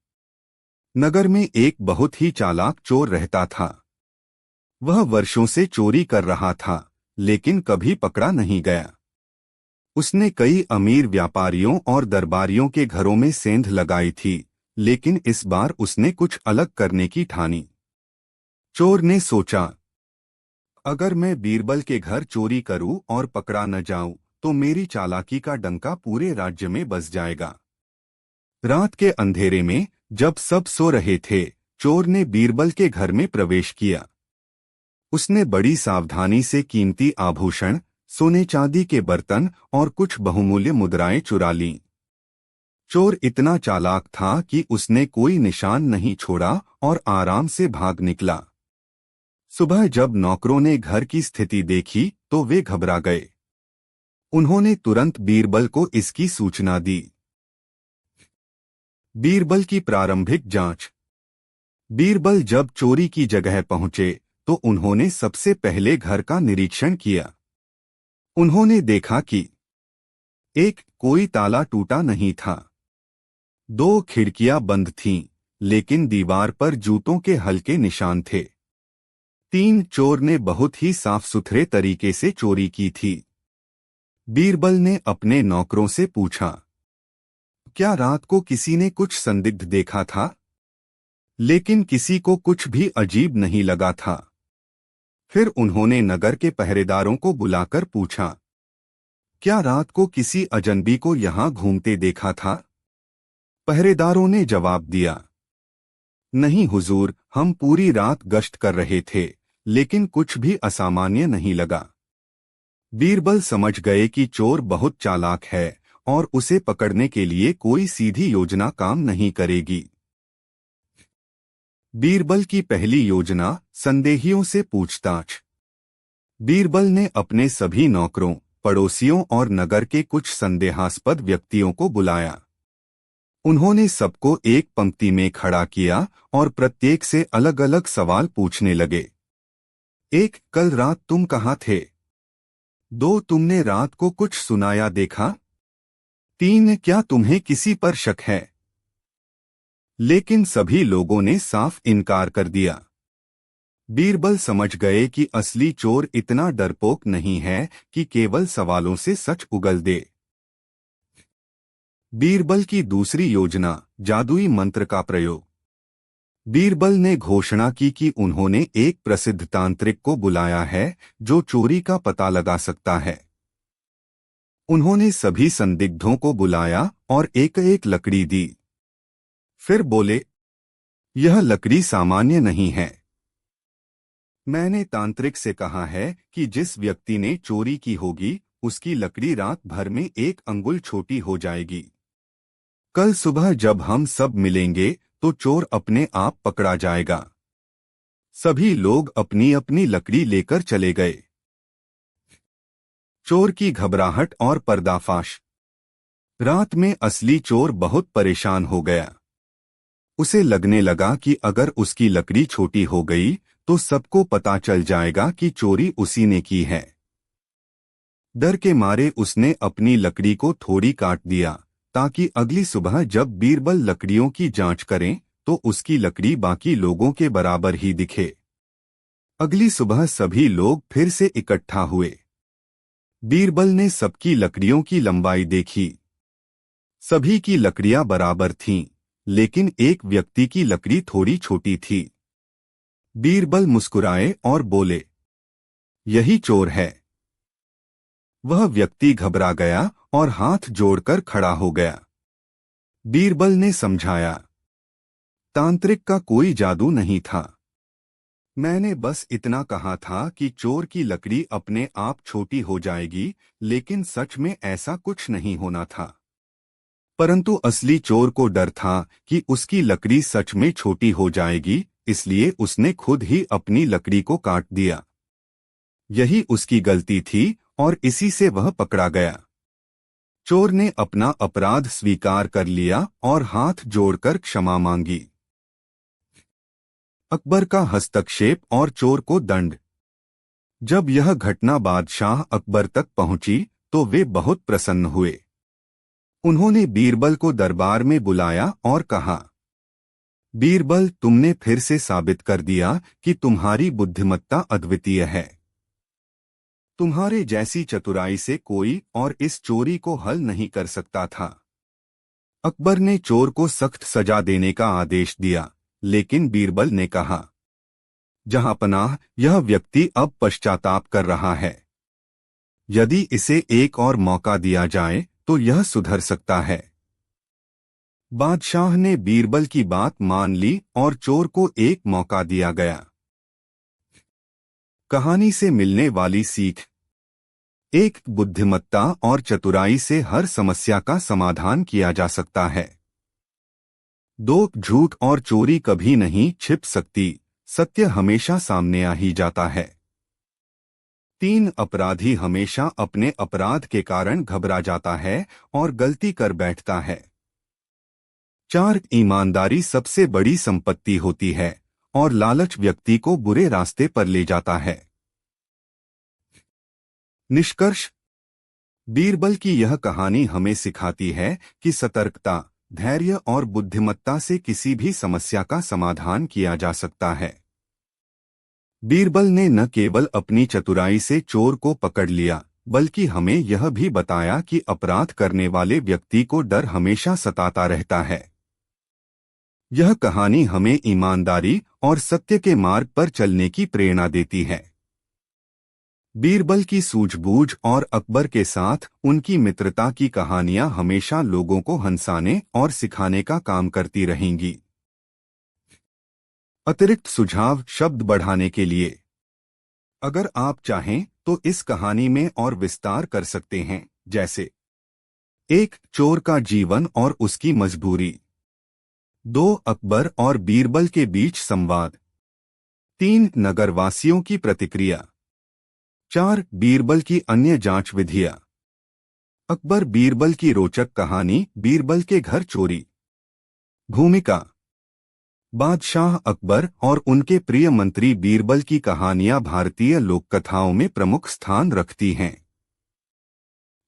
नगर में एक बहुत ही चालाक चोर रहता था। वह वर्षों से चोरी कर रहा था, लेकिन कभी पकड़ा नहीं गया। उसने कई अमीर व्यापारियों और दरबारियों के घरों में सेंध लगाई थी, लेकिन इस बार उसने कुछ अलग करने की ठानी। चोर ने सोचा, अगर मैं बीरबल के घर चोरी करूं और पकड़ा न जाऊं तो मेरी चालाकी का डंका पूरे राज्य में बज जाएगा। रात के अंधेरे में जब सब सो रहे थे, चोर ने बीरबल के घर में प्रवेश किया। उसने बड़ी सावधानी से कीमती आभूषण, सोने चांदी के बर्तन और कुछ बहुमूल्य मुद्राएं चुरा लीं। चोर इतना चालाक था कि उसने कोई निशान नहीं छोड़ा और आराम से भाग निकला। सुबह जब नौकरों ने घर की स्थिति देखी तो वे घबरा गए। उन्होंने तुरंत बीरबल को इसकी सूचना दी। बीरबल की प्रारंभिक जांच। बीरबल जब चोरी की जगह पहुंचे तो उन्होंने सबसे पहले घर का निरीक्षण किया। उन्होंने देखा कि 1. कोई ताला टूटा नहीं था। 2. खिड़कियां बंद थीं, लेकिन दीवार पर जूतों के हल्के निशान थे। 3. चोर ने बहुत ही साफ सुथरे तरीके से चोरी की थी। बीरबल ने अपने नौकरों से पूछा, क्या रात को किसी ने कुछ संदिग्ध देखा था? लेकिन किसी को कुछ भी अजीब नहीं लगा था। फिर उन्होंने नगर के पहरेदारों को बुलाकर पूछा, क्या रात को किसी अजनबी को यहां घूमते देखा था? पहरेदारों ने जवाब दिया, नहीं हुजूर, हम पूरी रात गश्त कर रहे थे, लेकिन कुछ भी असामान्य नहीं लगा। बीरबल समझ गए कि चोर बहुत चालाक है और उसे पकड़ने के लिए कोई सीधी योजना काम नहीं करेगी। बीरबल की पहली योजना, संदेहियों से पूछताछ। बीरबल ने अपने सभी नौकरों, पड़ोसियों और नगर के कुछ संदेहास्पद व्यक्तियों को बुलाया। उन्होंने सबको एक पंक्ति में खड़ा किया और प्रत्येक से अलग अलग सवाल पूछने लगे। 1. कल रात तुम कहाँ थे? 2. तुमने रात को कुछ सुनाया देखा? 3. क्या तुम्हें किसी पर शक है? लेकिन सभी लोगों ने साफ इनकार कर दिया। बीरबल समझ गए कि असली चोर इतना डरपोक नहीं है कि केवल सवालों से सच उगल दे। बीरबल की दूसरी योजना, जादुई मंत्र का प्रयोग। बीरबल ने घोषणा की कि उन्होंने एक प्रसिद्ध तांत्रिक को बुलाया है जो चोरी का पता लगा सकता है। उन्होंने सभी संदिग्धों को बुलाया और एक एक लकड़ी दी। फिर बोले, यह लकड़ी सामान्य नहीं है। मैंने तांत्रिक से कहा है कि जिस व्यक्ति ने चोरी की होगी उसकी लकड़ी रात भर में 1 अंगुल छोटी हो जाएगी। कल सुबह जब हम सब मिलेंगे तो चोर अपने आप पकड़ा जाएगा। सभी लोग अपनी अपनी लकड़ी लेकर चले गए। चोर की घबराहट और पर्दाफाश। रात में असली चोर बहुत परेशान हो गया। उसे लगने लगा कि अगर उसकी लकड़ी छोटी हो गई तो सबको पता चल जाएगा कि चोरी उसी ने की है। डर के मारे उसने अपनी लकड़ी को थोड़ी काट दिया, ताकि अगली सुबह जब बीरबल लकड़ियों की जांच करें तो उसकी लकड़ी बाकी लोगों के बराबर ही दिखे। अगली सुबह सभी लोग फिर से इकट्ठा हुए। बीरबल ने सबकी लकड़ियों की लंबाई देखी। सभी की लकड़ियां बराबर थीं, लेकिन एक व्यक्ति की लकड़ी थोड़ी छोटी थी। बीरबल मुस्कुराए और बोले, यही चोर है। वह व्यक्ति घबरा गया और हाथ जोड़कर खड़ा हो गया। बीरबल ने समझाया, तांत्रिक का कोई जादू नहीं था। मैंने बस इतना कहा था कि चोर की लकड़ी अपने आप छोटी हो जाएगी, लेकिन सच में ऐसा कुछ नहीं होना था। परंतु असली चोर को डर था कि उसकी लकड़ी सच में छोटी हो जाएगी, इसलिए उसने खुद ही अपनी लकड़ी को काट दिया। यही उसकी गलती थी और इसी से वह पकड़ा गया। चोर ने अपना अपराध स्वीकार कर लिया और हाथ जोड़कर क्षमा मांगी। अकबर का हस्तक्षेप और चोर को दंड। जब यह घटना बादशाह अकबर तक पहुंची तो वे बहुत प्रसन्न हुए। उन्होंने बीरबल को दरबार में बुलाया और कहा, बीरबल, तुमने फिर से साबित कर दिया कि तुम्हारी बुद्धिमत्ता अद्वितीय है। तुम्हारे जैसी चतुराई से कोई और इस चोरी को हल नहीं कर सकता था। अकबर ने चोर को सख्त सजा देने का आदेश दिया, लेकिन बीरबल ने कहा, जहांपनाह, यह व्यक्ति अब पश्चाताप कर रहा है। यदि इसे एक और मौका दिया जाए तो यह सुधर सकता है। बादशाह ने बीरबल की बात मान ली और चोर को एक मौका दिया गया। कहानी से मिलने वाली सीख। एक, बुद्धिमत्ता और चतुराई से हर समस्या का समाधान किया जा सकता है। 2, झूठ और चोरी कभी नहीं छिप सकती, सत्य हमेशा सामने आ ही जाता है। 3, अपराधी हमेशा अपने अपराध के कारण घबरा जाता है और गलती कर बैठता है। 4, ईमानदारी सबसे बड़ी संपत्ति होती है और लालच व्यक्ति को बुरे रास्ते पर ले जाता है। निष्कर्ष। बीरबल की यह कहानी हमें सिखाती है कि सतर्कता, धैर्य और बुद्धिमत्ता से किसी भी समस्या का समाधान किया जा सकता है। बीरबल ने न केवल अपनी चतुराई से चोर को पकड़ लिया, बल्कि हमें यह भी बताया कि अपराध करने वाले व्यक्ति को डर हमेशा सताता रहता है। यह कहानी हमें ईमानदारी और सत्य के मार्ग पर चलने की प्रेरणा देती है। बीरबल की सूझबूझ और अकबर के साथ उनकी मित्रता की कहानियां हमेशा लोगों को हंसाने और सिखाने का काम करती रहेंगी। अतिरिक्त सुझाव शब्द बढ़ाने के लिए। अगर आप चाहें तो इस कहानी में और विस्तार कर सकते हैं, जैसे 1, चोर का जीवन और उसकी मजबूरी। 2, अकबर और बीरबल के बीच संवाद। 3, नगरवासियों की प्रतिक्रिया। 4, बीरबल की अन्य जांच विधियां। अकबर बीरबल की रोचक कहानी, बीरबल के घर चोरी। भूमिका। बादशाह अकबर और उनके प्रिय मंत्री बीरबल की कहानियां भारतीय लोककथाओं में प्रमुख स्थान रखती हैं।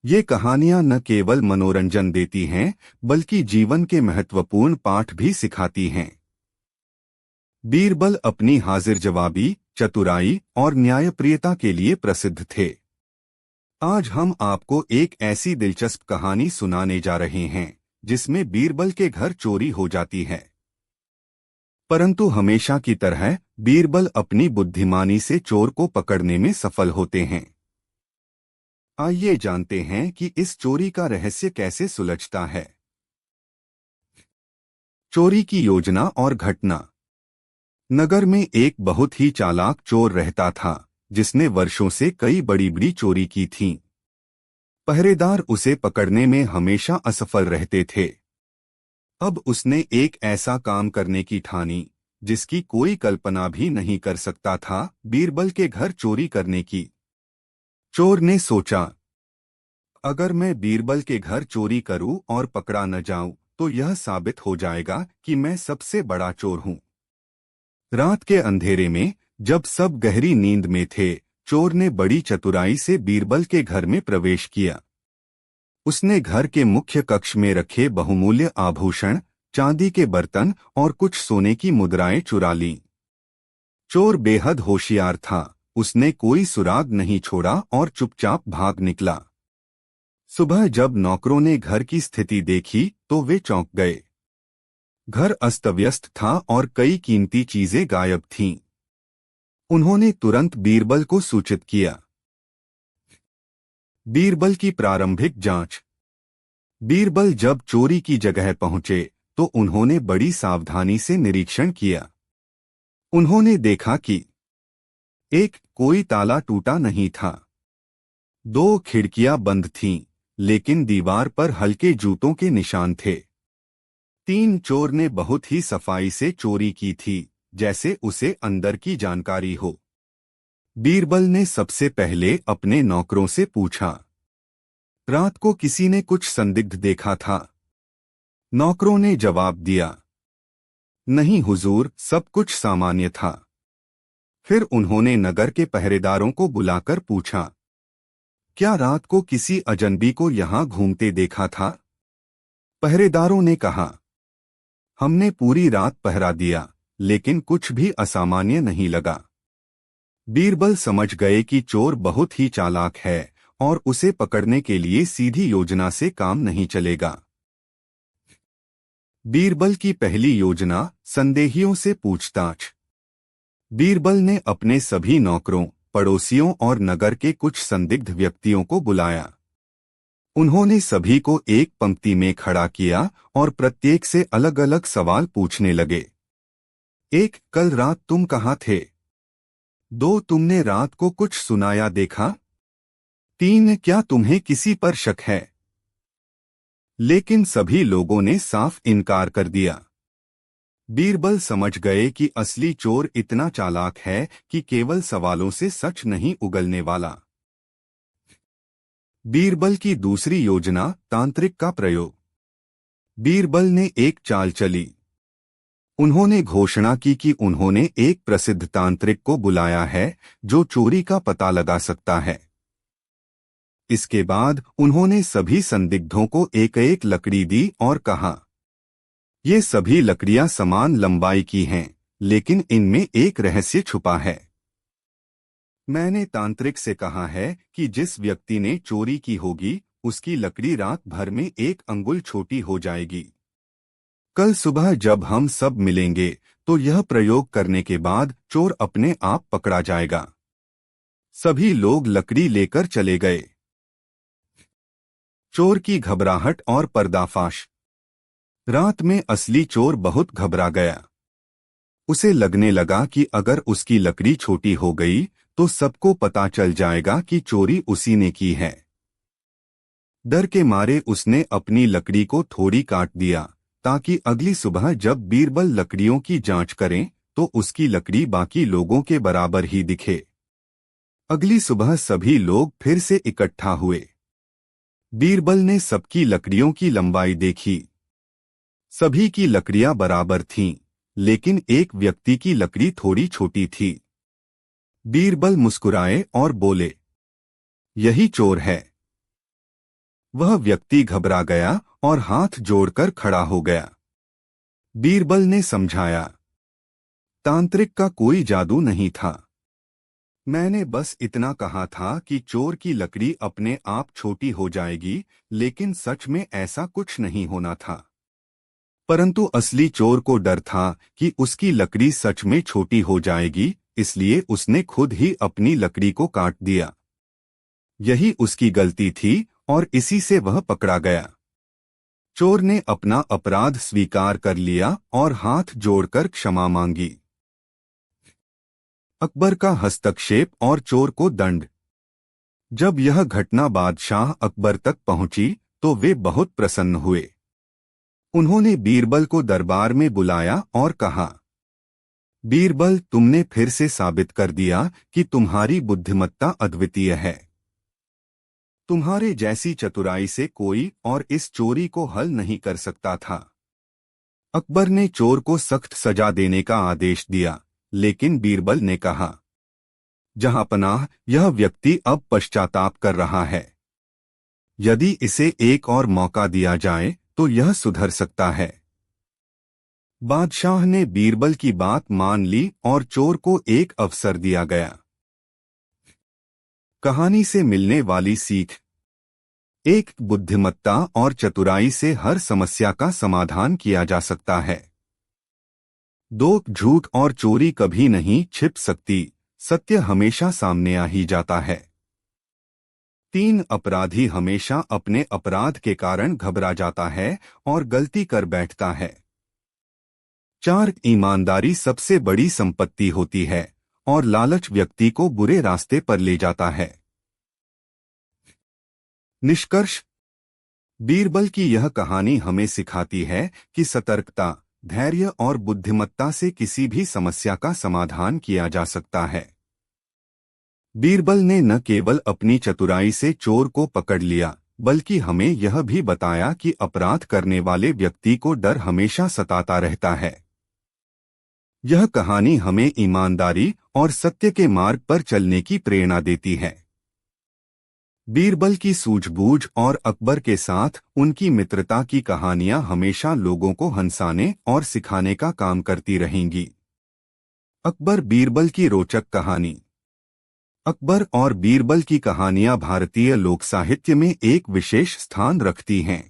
ये कहानियां न केवल मनोरंजन देती हैं, बल्कि जीवन के महत्वपूर्ण पाठ भी सिखाती हैं। बीरबल अपनी हाजिर जवाबी, चतुराई और न्यायप्रियता के लिए प्रसिद्ध थे। आज हम आपको एक ऐसी दिलचस्प कहानी सुनाने जा रहे हैं जिसमें बीरबल के घर चोरी हो जाती है, परंतु हमेशा की तरह बीरबल अपनी बुद्धिमानी से चोर को पकड़ने में सफल होते हैं। आइए जानते हैं कि इस चोरी का रहस्य कैसे सुलझता है। चोरी की योजना और घटना। नगर में एक बहुत ही चालाक चोर रहता था, जिसने वर्षों से कई बड़ी बड़ी चोरी की थीं। पहरेदार उसे पकड़ने में हमेशा असफल रहते थे। अब उसने एक ऐसा काम करने की ठानी जिसकी कोई कल्पना भी नहीं कर सकता था, बीरबल के घर चोरी करने की। चोर ने सोचा, अगर मैं बीरबल के घर चोरी करूं और पकड़ा न जाऊं तो यह साबित हो जाएगा कि मैं सबसे बड़ा चोर हूं। रात के अंधेरे में, जब सब गहरी नींद में थे, चोर ने बड़ी चतुराई से बीरबल के घर में प्रवेश किया। उसने घर के मुख्य कक्ष में रखे बहुमूल्य आभूषण, चांदी के बर्तन और कुछ सोने की मुद्राएं चुरा लीं। चोर बेहद होशियार था, उसने कोई सुराग नहीं छोड़ा और चुपचाप भाग निकला। सुबह जब नौकरों ने घर की स्थिति देखी तो वे चौंक गए। घर अस्त-व्यस्त था और कई कीमती चीजें गायब थीं। उन्होंने तुरंत बीरबल को सूचित किया। बीरबल की प्रारंभिक जांच। बीरबल जब चोरी की जगह पहुंचे तो उन्होंने बड़ी सावधानी से निरीक्षण किया। उन्होंने देखा कि कोई ताला टूटा नहीं था। 2 खिड़कियां बंद थीं, लेकिन दीवार पर हल्के जूतों के निशान थे। 3 चोर ने बहुत ही सफाई से चोरी की थी, जैसे उसे अंदर की जानकारी हो। बीरबल ने सबसे पहले अपने नौकरों से पूछा, रात को किसी ने कुछ संदिग्ध देखा था? नौकरों ने जवाब दिया, नहीं हुजूर, सब कुछ सामान्य था। फिर उन्होंने नगर के पहरेदारों को बुलाकर पूछा, क्या रात को किसी अजनबी को यहां घूमते देखा था? पहरेदारों ने कहा, हमने पूरी रात पहरा दिया, लेकिन कुछ भी असामान्य नहीं लगा। बीरबल समझ गए कि चोर बहुत ही चालाक है और उसे पकड़ने के लिए सीधी योजना से काम नहीं चलेगा। बीरबल की पहली योजना, संदेहियों से पूछताछ। बीरबल ने अपने सभी नौकरों, पड़ोसियों और नगर के कुछ संदिग्ध व्यक्तियों को बुलाया। उन्होंने सभी को एक पंक्ति में खड़ा किया और प्रत्येक से अलग अलग सवाल पूछने लगे। 1. कल रात तुम कहाँ थे? 2. तुमने रात को कुछ सुनाया देखा? 3. क्या तुम्हें किसी पर शक है? लेकिन सभी लोगों ने साफ इनकार कर दिया। बीरबल समझ गए कि असली चोर इतना चालाक है कि केवल सवालों से सच नहीं उगलने वाला। बीरबल की दूसरी योजना, तांत्रिक का प्रयोग। बीरबल ने एक चाल चली। उन्होंने घोषणा की कि उन्होंने एक प्रसिद्ध तांत्रिक को बुलाया है जो चोरी का पता लगा सकता है। इसके बाद उन्होंने सभी संदिग्धों को एक-एक लकड़ी दी और कहा, ये सभी लकड़ियां समान लंबाई की हैं, लेकिन इनमें एक रहस्य छुपा है। मैंने तांत्रिक से कहा है कि जिस व्यक्ति ने चोरी की होगी, उसकी लकड़ी रात भर में 1 अंगुल छोटी हो जाएगी। कल सुबह जब हम सब मिलेंगे तो यह प्रयोग करने के बाद चोर अपने आप पकड़ा जाएगा। सभी लोग लकड़ी लेकर चले गए। चोर की घबराहट और पर्दाफाश। रात में असली चोर बहुत घबरा गया। उसे लगने लगा कि अगर उसकी लकड़ी छोटी हो गई तो सबको पता चल जाएगा कि चोरी उसी ने की है। डर के मारे उसने अपनी लकड़ी को थोड़ी काट दिया ताकि अगली सुबह जब बीरबल लकड़ियों की जांच करें तो उसकी लकड़ी बाकी लोगों के बराबर ही दिखे। अगली सुबह सभी लोग फिर से इकट्ठा हुए। बीरबल ने सबकी लकड़ियों की लंबाई देखी। सभी की लकड़ियां बराबर थीं, लेकिन एक व्यक्ति की लकड़ी थोड़ी छोटी थी। बीरबल मुस्कुराए और बोले, यही चोर है। वह व्यक्ति घबरा गया और हाथ जोड़कर खड़ा हो गया। बीरबल ने समझाया, तांत्रिक का कोई जादू नहीं था। मैंने बस इतना कहा था कि चोर की लकड़ी अपने आप छोटी हो जाएगी, लेकिन सच में ऐसा कुछ नहीं होना था। परंतु असली चोर को डर था कि उसकी लकड़ी सच में छोटी हो जाएगी, इसलिए उसने खुद ही अपनी लकड़ी को काट दिया। यही उसकी गलती थी और इसी से वह पकड़ा गया। चोर ने अपना अपराध स्वीकार कर लिया और हाथ जोड़कर क्षमा मांगी। अकबर का हस्तक्षेप और चोर को दंड। जब यह घटना बादशाह अकबर तक पहुंची तो वे बहुत प्रसन्न हुए। उन्होंने बीरबल को दरबार में बुलाया और कहा, बीरबल, तुमने फिर से साबित कर दिया कि तुम्हारी बुद्धिमत्ता अद्वितीय है। तुम्हारे जैसी चतुराई से कोई और इस चोरी को हल नहीं कर सकता था। अकबर ने चोर को सख्त सजा देने का आदेश दिया, लेकिन बीरबल ने कहा, जहांपनाह, यह व्यक्ति अब पश्चाताप कर रहा है। यदि इसे एक और मौका दिया जाए तो यह सुधर सकता है। बादशाह ने बीरबल की बात मान ली और चोर को एक अवसर दिया गया। कहानी से मिलने वाली सीख। एक, बुद्धिमत्ता और चतुराई से हर समस्या का समाधान किया जा सकता है। 2, झूठ और चोरी कभी नहीं छिप सकती, सत्य हमेशा सामने आ ही जाता है। 3, अपराधी हमेशा अपने अपराध के कारण घबरा जाता है और गलती कर बैठता है। 4, ईमानदारी सबसे बड़ी संपत्ति होती है और लालच व्यक्ति को बुरे रास्ते पर ले जाता है। निष्कर्ष। बीरबल की यह कहानी हमें सिखाती है कि सतर्कता, धैर्य और बुद्धिमत्ता से किसी भी समस्या का समाधान किया जा सकता है। बीरबल ने न केवल अपनी चतुराई से चोर को पकड़ लिया, बल्कि हमें यह भी बताया कि अपराध करने वाले व्यक्ति को डर हमेशा सताता रहता है। यह कहानी हमें ईमानदारी और सत्य के मार्ग पर चलने की प्रेरणा देती है। बीरबल की सूझबूझ और अकबर के साथ उनकी मित्रता की कहानियां हमेशा लोगों को हंसाने और सिखाने का काम करती रहेंगी। अकबर बीरबल की रोचक कहानी। अकबर और बीरबल की कहानियां भारतीय लोक साहित्य में एक विशेष स्थान रखती हैं।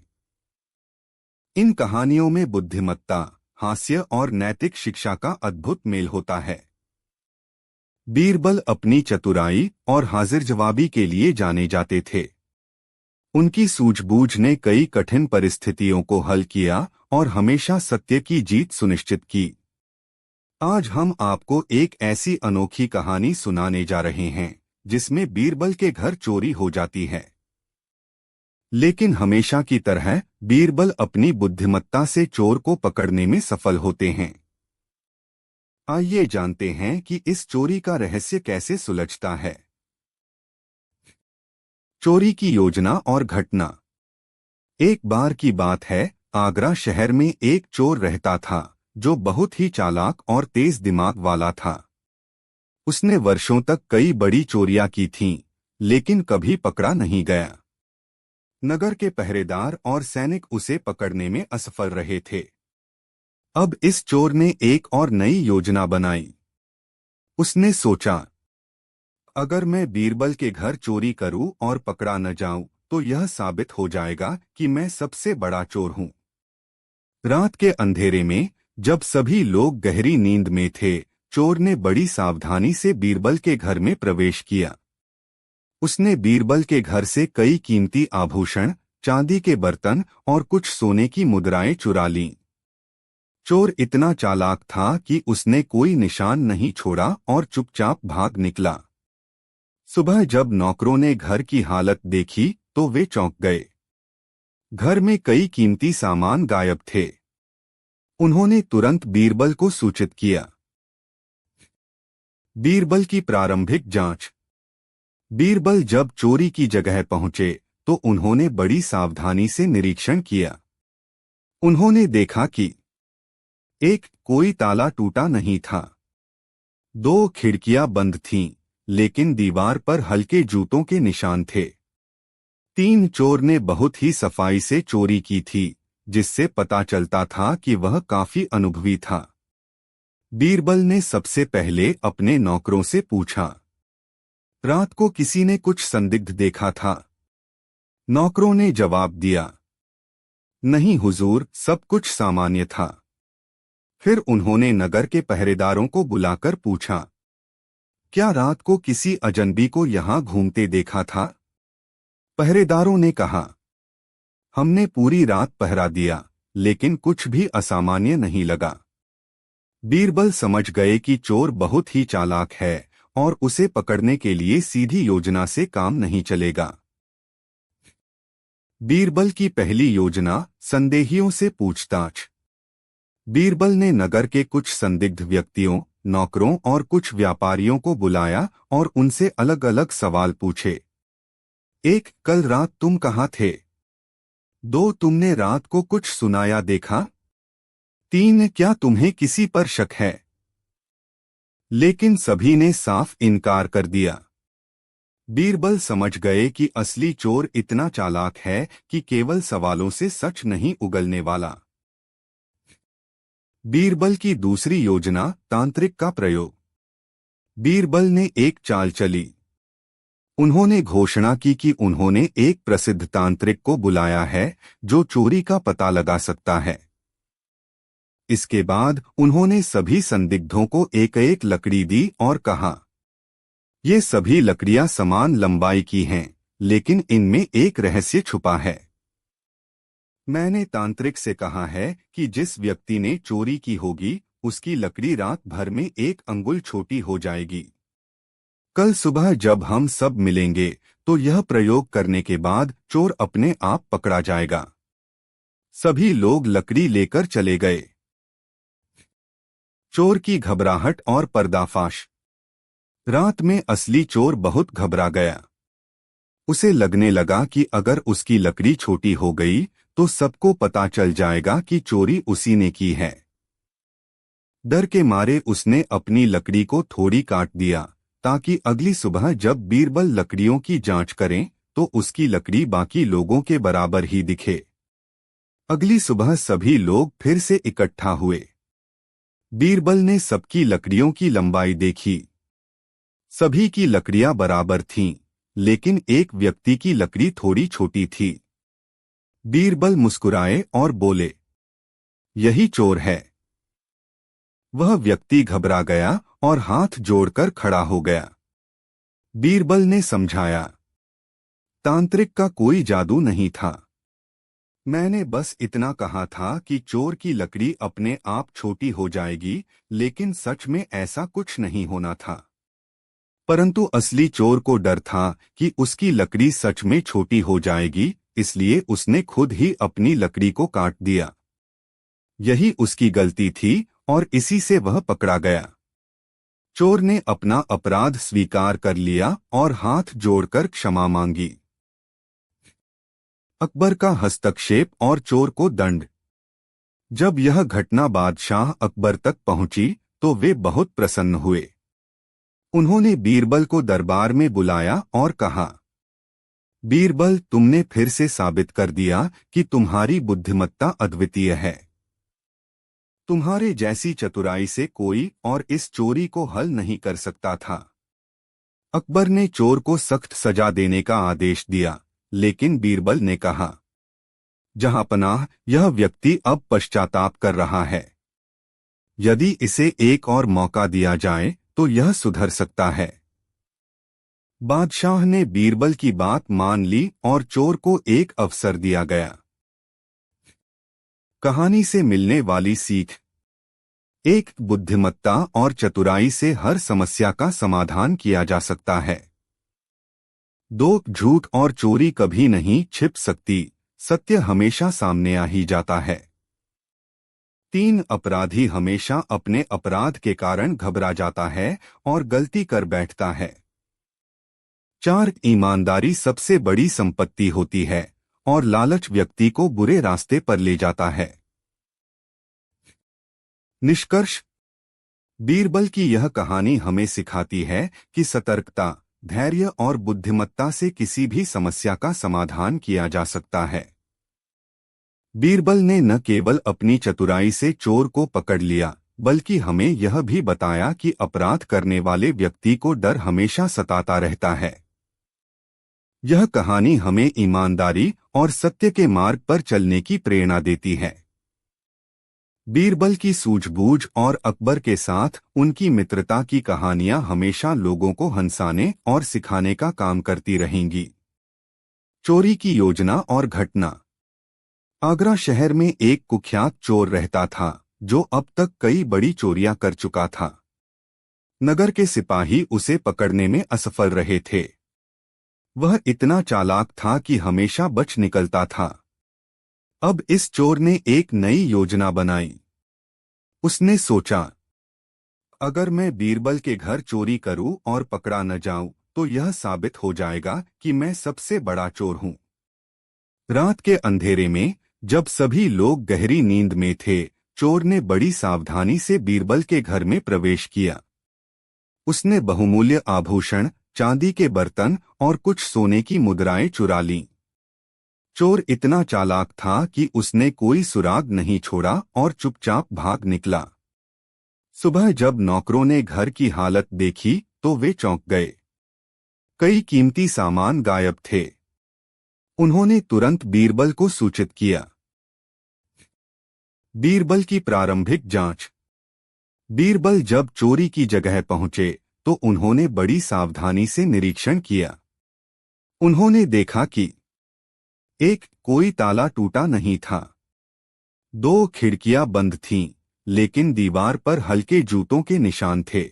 इन कहानियों में बुद्धिमत्ता, हास्य और नैतिक शिक्षा का अद्भुत मेल होता है। बीरबल अपनी चतुराई और हाजिर जवाबी के लिए जाने जाते थे। उनकी सूझबूझ ने कई कठिन परिस्थितियों को हल किया और हमेशा सत्य की जीत सुनिश्चित की। आज हम आपको एक ऐसी अनोखी कहानी सुनाने जा रहे हैं जिसमें बीरबल के घर चोरी हो जाती है। लेकिन हमेशा की तरह बीरबल अपनी बुद्धिमत्ता से चोर को पकड़ने में सफल होते हैं। आइए जानते हैं कि इस चोरी का रहस्य कैसे सुलझता है। चोरी की योजना और घटना। एक बार की बात है, आगरा शहर में एक चोर रहता था जो बहुत ही चालाक और तेज दिमाग वाला था। उसने वर्षों तक कई बड़ी चोरियां की थीं, लेकिन कभी पकड़ा नहीं गया। नगर के पहरेदार और सैनिक उसे पकड़ने में असफल रहे थे। अब इस चोर ने एक और नई योजना बनाई। उसने सोचा, अगर मैं बीरबल के घर चोरी करूं और पकड़ा न जाऊं तो यह साबित हो जाएगा कि मैं सबसे बड़ा चोर हूं। रात के अंधेरे में, जब सभी लोग गहरी नींद में थे, चोर ने बड़ी सावधानी से बीरबल के घर में प्रवेश किया। उसने बीरबल के घर से कई कीमती आभूषण, चांदी के बर्तन और कुछ सोने की मुद्राएं चुरा लीं। चोर इतना चालाक था कि उसने कोई निशान नहीं छोड़ा और चुपचाप भाग निकला। सुबह जब नौकरों ने घर की हालत देखी तो वे चौंक गए। घर में कई कीमती सामान गायब थे। उन्होंने तुरंत बीरबल को सूचित किया। बीरबल की प्रारंभिक जांच। बीरबल जब चोरी की जगह पहुंचे तो उन्होंने बड़ी सावधानी से निरीक्षण किया। उन्होंने देखा कि एक, कोई ताला टूटा नहीं था। 2, खिड़कियां बंद थीं, लेकिन दीवार पर हल्के जूतों के निशान थे। 3, चोर ने बहुत ही सफाई से चोरी की थी, जिससे पता चलता था कि वह काफी अनुभवी था। बीरबल ने सबसे पहले अपने नौकरों से पूछा, रात को किसी ने कुछ संदिग्ध देखा था? नौकरों ने जवाब दिया, नहीं हुजूर, सब कुछ सामान्य था। फिर उन्होंने नगर के पहरेदारों को बुलाकर पूछा, क्या रात को किसी अजनबी को यहां घूमते देखा था? पहरेदारों ने कहा, हमने पूरी रात पहरा दिया, लेकिन कुछ भी असामान्य नहीं लगा। बीरबल समझ गए कि चोर बहुत ही चालाक है और उसे पकड़ने के लिए सीधी योजना से काम नहीं चलेगा। बीरबल की पहली योजना, संदेहियों से पूछताछ। बीरबल ने नगर के कुछ संदिग्ध व्यक्तियों, नौकरों और कुछ व्यापारियों को बुलाया और उनसे अलग अलग सवाल पूछे। 1, कल रात तुम कहाँ थे? 2, तुमने रात को कुछ सुनाया देखा? 3, क्या तुम्हें किसी पर शक है? लेकिन सभी ने साफ इनकार कर दिया। बीरबल समझ गए कि असली चोर इतना चालाक है कि केवल सवालों से सच नहीं उगलने वाला। बीरबल की दूसरी योजना, तांत्रिक का प्रयोग। बीरबल ने एक चाल चली। उन्होंने घोषणा की कि उन्होंने एक प्रसिद्ध तांत्रिक को बुलाया है जो चोरी का पता लगा सकता है। इसके बाद उन्होंने सभी संदिग्धों को एक एक लकड़ी दी और कहा, ये सभी लकड़ियां समान लंबाई की हैं, लेकिन इनमें एक रहस्य छुपा है। मैंने तांत्रिक से कहा है कि जिस व्यक्ति ने चोरी की होगी उसकी लकड़ी रात भर में 1 अंगुल छोटी हो जाएगी। कल सुबह जब हम सब मिलेंगे तो यह प्रयोग करने के बाद चोर अपने आप पकड़ा जाएगा। सभी लोग लकड़ी लेकर चले गए। चोर की घबराहट और पर्दाफाश। रात में असली चोर बहुत घबरा गया। उसे लगने लगा कि अगर उसकी लकड़ी छोटी हो गई तो सबको पता चल जाएगा कि चोरी उसी ने की है। डर के मारे उसने अपनी लकड़ी को थोड़ी काट दिया ताकि अगली सुबह जब बीरबल लकड़ियों की जांच करें तो उसकी लकड़ी बाकी लोगों के बराबर ही दिखे। अगली सुबह सभी लोग फिर से इकट्ठा हुए। बीरबल ने सबकी लकड़ियों की लंबाई देखी। सभी की लकड़ियां बराबर थीं, लेकिन एक व्यक्ति की लकड़ी थोड़ी छोटी थी। बीरबल मुस्कुराए और बोले, यही चोर है। वह व्यक्ति घबरा गया और हाथ जोड़कर खड़ा हो गया। बीरबल ने समझाया, तांत्रिक का कोई जादू नहीं था। मैंने बस इतना कहा था कि चोर की लकड़ी अपने आप छोटी हो जाएगी, लेकिन सच में ऐसा कुछ नहीं होना था। परंतु असली चोर को डर था कि उसकी लकड़ी सच में छोटी हो जाएगी, इसलिए उसने खुद ही अपनी लकड़ी को काट दिया। यही उसकी गलती थी और इसी से वह पकड़ा गया। चोर ने अपना अपराध स्वीकार कर लिया और हाथ जोड़कर क्षमा मांगी। अकबर का हस्तक्षेप और चोर को दंड। जब यह घटना बादशाह अकबर तक पहुंची तो वे बहुत प्रसन्न हुए। उन्होंने बीरबल को दरबार में बुलाया और कहा, बीरबल, तुमने फिर से साबित कर दिया कि तुम्हारी बुद्धिमत्ता अद्वितीय है। तुम्हारे जैसी चतुराई से कोई और इस चोरी को हल नहीं कर सकता था। अकबर ने चोर को सख्त सजा देने का आदेश दिया, लेकिन बीरबल ने कहा, जहांपनाह, यह व्यक्ति अब पश्चाताप कर रहा है। यदि इसे एक और मौका दिया जाए तो यह सुधर सकता है। बादशाह ने बीरबल की बात मान ली और चोर को एक अवसर दिया गया। कहानी से मिलने वाली सीख। एक, बुद्धिमत्ता और चतुराई से हर समस्या का समाधान किया जा सकता है। 2, झूठ और चोरी कभी नहीं छिप सकती, सत्य हमेशा सामने आ ही जाता है। 3, अपराधी हमेशा अपने अपराध के कारण घबरा जाता है और गलती कर बैठता है। 4, ईमानदारी सबसे बड़ी संपत्ति होती है और लालच व्यक्ति को बुरे रास्ते पर ले जाता है। निष्कर्ष। बीरबल की यह कहानी हमें सिखाती है कि सतर्कता, धैर्य और बुद्धिमत्ता से किसी भी समस्या का समाधान किया जा सकता है। बीरबल ने न केवल अपनी चतुराई से चोर को पकड़ लिया, बल्कि हमें यह भी बताया कि अपराध करने वाले व्यक्ति को डर हमेशा सताता रहता है। यह कहानी हमें ईमानदारी और सत्य के मार्ग पर चलने की प्रेरणा देती है। बीरबल की सूझबूझ और अकबर के साथ उनकी मित्रता की कहानियां हमेशा लोगों को हंसाने और सिखाने का काम करती रहेंगी। चोरी की योजना और घटना। आगरा शहर में एक कुख्यात चोर रहता था जो अब तक कई बड़ी चोरियां कर चुका था। नगर के सिपाही उसे पकड़ने में असफल रहे थे। वह इतना चालाक था कि हमेशा बच निकलता था। अब इस चोर ने एक नई योजना बनाई। उसने सोचा, अगर मैं बीरबल के घर चोरी करूं और पकड़ा न जाऊं तो यह साबित हो जाएगा कि मैं सबसे बड़ा चोर हूं। रात के अंधेरे में, जब सभी लोग गहरी नींद में थे, चोर ने बड़ी सावधानी से बीरबल के घर में प्रवेश किया। उसने बहुमूल्य आभूषण, चांदी के बर्तन और कुछ सोने की मुद्राएं चुरा लीं। चोर इतना चालाक था कि उसने कोई सुराग नहीं छोड़ा और चुपचाप भाग निकला। सुबह जब नौकरों ने घर की हालत देखी तो वे चौंक गए। कई कीमती सामान गायब थे। उन्होंने तुरंत बीरबल को सूचित किया। बीरबल की प्रारंभिक जांच। बीरबल जब चोरी की जगह पहुंचे तो उन्होंने बड़ी सावधानी से निरीक्षण किया। उन्होंने देखा कि कोई ताला टूटा नहीं था। 2 खिड़कियां बंद थीं, लेकिन दीवार पर हल्के जूतों के निशान थे।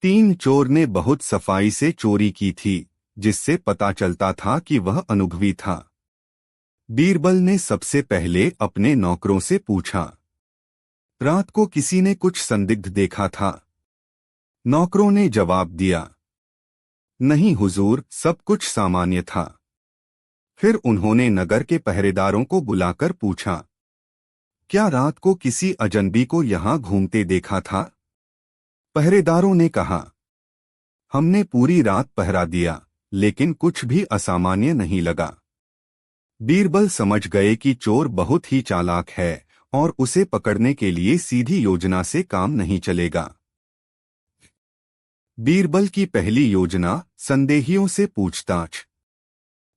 3 चोर ने बहुत सफाई से चोरी की थी, जिससे पता चलता था कि वह अनुभवी था। बीरबल ने सबसे पहले अपने नौकरों से पूछा, रात को किसी ने कुछ संदिग्ध देखा था? नौकरों ने जवाब दिया, नहीं हुजूर, सब कुछ सामान्य था। फिर उन्होंने नगर के पहरेदारों को बुलाकर पूछा, क्या रात को किसी अजनबी को यहां घूमते देखा था? पहरेदारों ने कहा, हमने पूरी रात पहरा दिया, लेकिन कुछ भी असामान्य नहीं लगा। बीरबल समझ गए कि चोर बहुत ही चालाक है और उसे पकड़ने के लिए सीधी योजना से काम नहीं चलेगा। बीरबल की पहली योजना, संदेहियों से पूछताछ।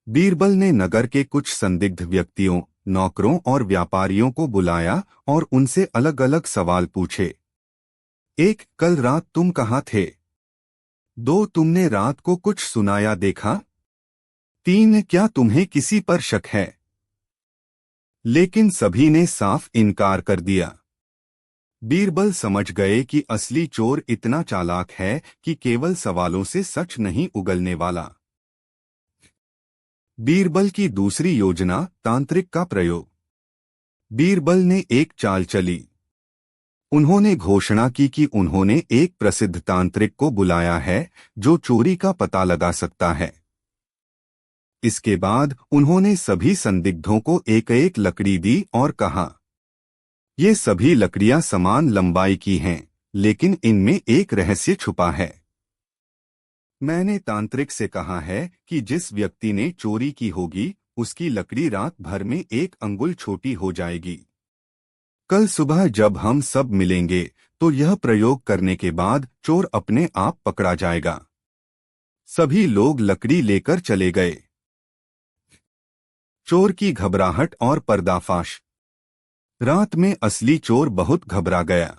बीरबल ने नगर के कुछ संदिग्ध व्यक्तियों, नौकरों और व्यापारियों को बुलाया और उनसे अलग अलग सवाल पूछे। 1. कल रात तुम कहाँ थे? 2. तुमने रात को कुछ सुनाया देखा? 3. क्या तुम्हें किसी पर शक है? लेकिन सभी ने साफ इनकार कर दिया। बीरबल समझ गए कि असली चोर इतना चालाक है कि केवल सवालों से सच नहीं उगलने वाला। बीरबल की दूसरी योजना, तांत्रिक का प्रयोग। बीरबल ने एक चाल चली। उन्होंने घोषणा की कि उन्होंने एक प्रसिद्ध तांत्रिक को बुलाया है जो चोरी का पता लगा सकता है। इसके बाद उन्होंने सभी संदिग्धों को एक एक लकड़ी दी और कहा, ये सभी लकड़ियां समान लंबाई की हैं, लेकिन इनमें एक रहस्य छुपा है। मैंने तांत्रिक से कहा है कि जिस व्यक्ति ने चोरी की होगी उसकी लकड़ी रात भर में 1 अंगुल छोटी हो जाएगी। कल सुबह जब हम सब मिलेंगे तो यह प्रयोग करने के बाद चोर अपने आप पकड़ा जाएगा। सभी लोग लकड़ी लेकर चले गए। चोर की घबराहट और पर्दाफाश। रात में असली चोर बहुत घबरा गया।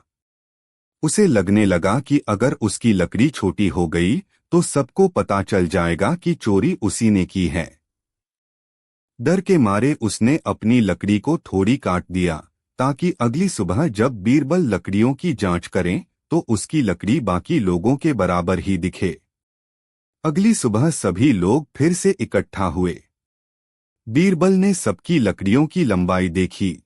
उसे लगने लगा कि अगर उसकी लकड़ी छोटी हो गई तो सबको पता चल जाएगा कि चोरी उसी ने की है। डर के मारे उसने अपनी लकड़ी को थोड़ी काट दिया ताकि अगली सुबह जब बीरबल लकड़ियों की जांच करें तो उसकी लकड़ी बाकी लोगों के बराबर ही दिखे। अगली सुबह सभी लोग फिर से इकट्ठा हुए। बीरबल ने सबकी लकड़ियों की लंबाई देखी।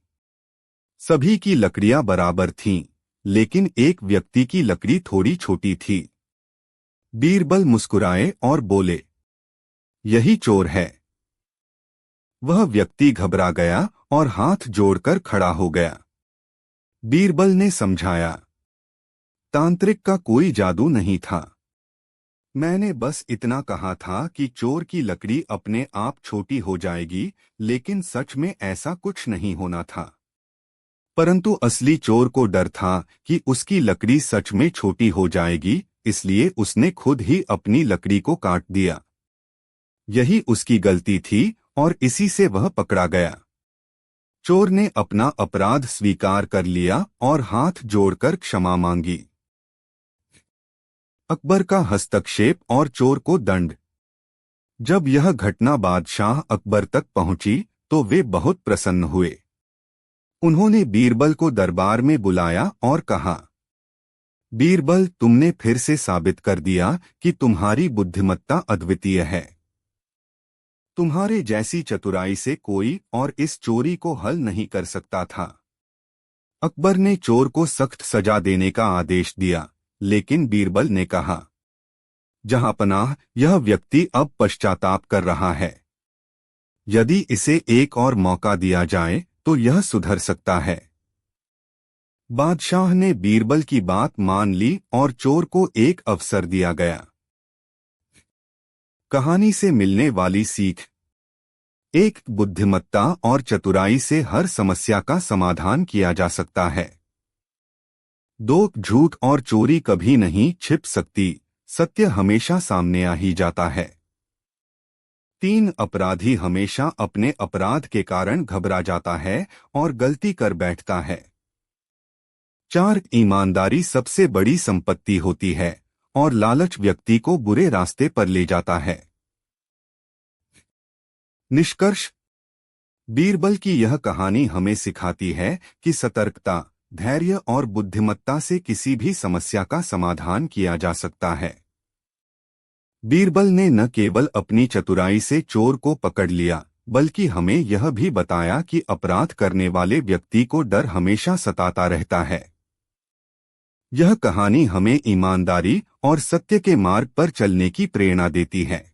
सभी की लकड़ियां बराबर थीं, लेकिन एक व्यक्ति की लकड़ी थोड़ी छोटी थी। बीरबल मुस्कुराए और बोले, यही चोर है। वह व्यक्ति घबरा गया और हाथ जोड़कर खड़ा हो गया। बीरबल ने समझाया, तांत्रिक का कोई जादू नहीं था। मैंने बस इतना कहा था कि चोर की लकड़ी अपने आप छोटी हो जाएगी, लेकिन सच में ऐसा कुछ नहीं होना था। परंतु असली चोर को डर था कि उसकी लकड़ी सच में छोटी हो जाएगी, इसलिए उसने खुद ही अपनी लकड़ी को काट दिया। यही उसकी गलती थी और इसी से वह पकड़ा गया। चोर ने अपना अपराध स्वीकार कर लिया और हाथ जोड़कर क्षमा मांगी। अकबर का हस्तक्षेप और चोर को दंड। जब यह घटना बादशाह अकबर तक पहुंची तो वे बहुत प्रसन्न हुए। उन्होंने बीरबल को दरबार में बुलाया और कहा, बीरबल, तुमने फिर से साबित कर दिया कि तुम्हारी बुद्धिमत्ता अद्वितीय है। तुम्हारे जैसी चतुराई से कोई और इस चोरी को हल नहीं कर सकता था। अकबर ने चोर को सख्त सजा देने का आदेश दिया, लेकिन बीरबल ने कहा, जहांपनाह, यह व्यक्ति अब पश्चाताप कर रहा है। यदि इसे एक और मौका दिया जाए तो यह सुधर सकता है। बादशाह ने बीरबल की बात मान ली और चोर को एक अवसर दिया गया। कहानी से मिलने वाली सीख। एक, बुद्धिमत्ता और चतुराई से हर समस्या का समाधान किया जा सकता है। 2, झूठ और चोरी कभी नहीं छिप सकती, सत्य हमेशा सामने आ ही जाता है। 3, अपराधी हमेशा अपने अपराध के कारण घबरा जाता है और गलती कर बैठता है। 4, ईमानदारी सबसे बड़ी संपत्ति होती है और लालच व्यक्ति को बुरे रास्ते पर ले जाता है। निष्कर्ष। बीरबल की यह कहानी हमें सिखाती है कि सतर्कता, धैर्य और बुद्धिमत्ता से किसी भी समस्या का समाधान किया जा सकता है। बीरबल ने न केवल अपनी चतुराई से चोर को पकड़ लिया, बल्कि हमें यह भी बताया कि अपराध करने वाले व्यक्ति को डर हमेशा सताता रहता है। यह कहानी हमें ईमानदारी और सत्य के मार्ग पर चलने की प्रेरणा देती है।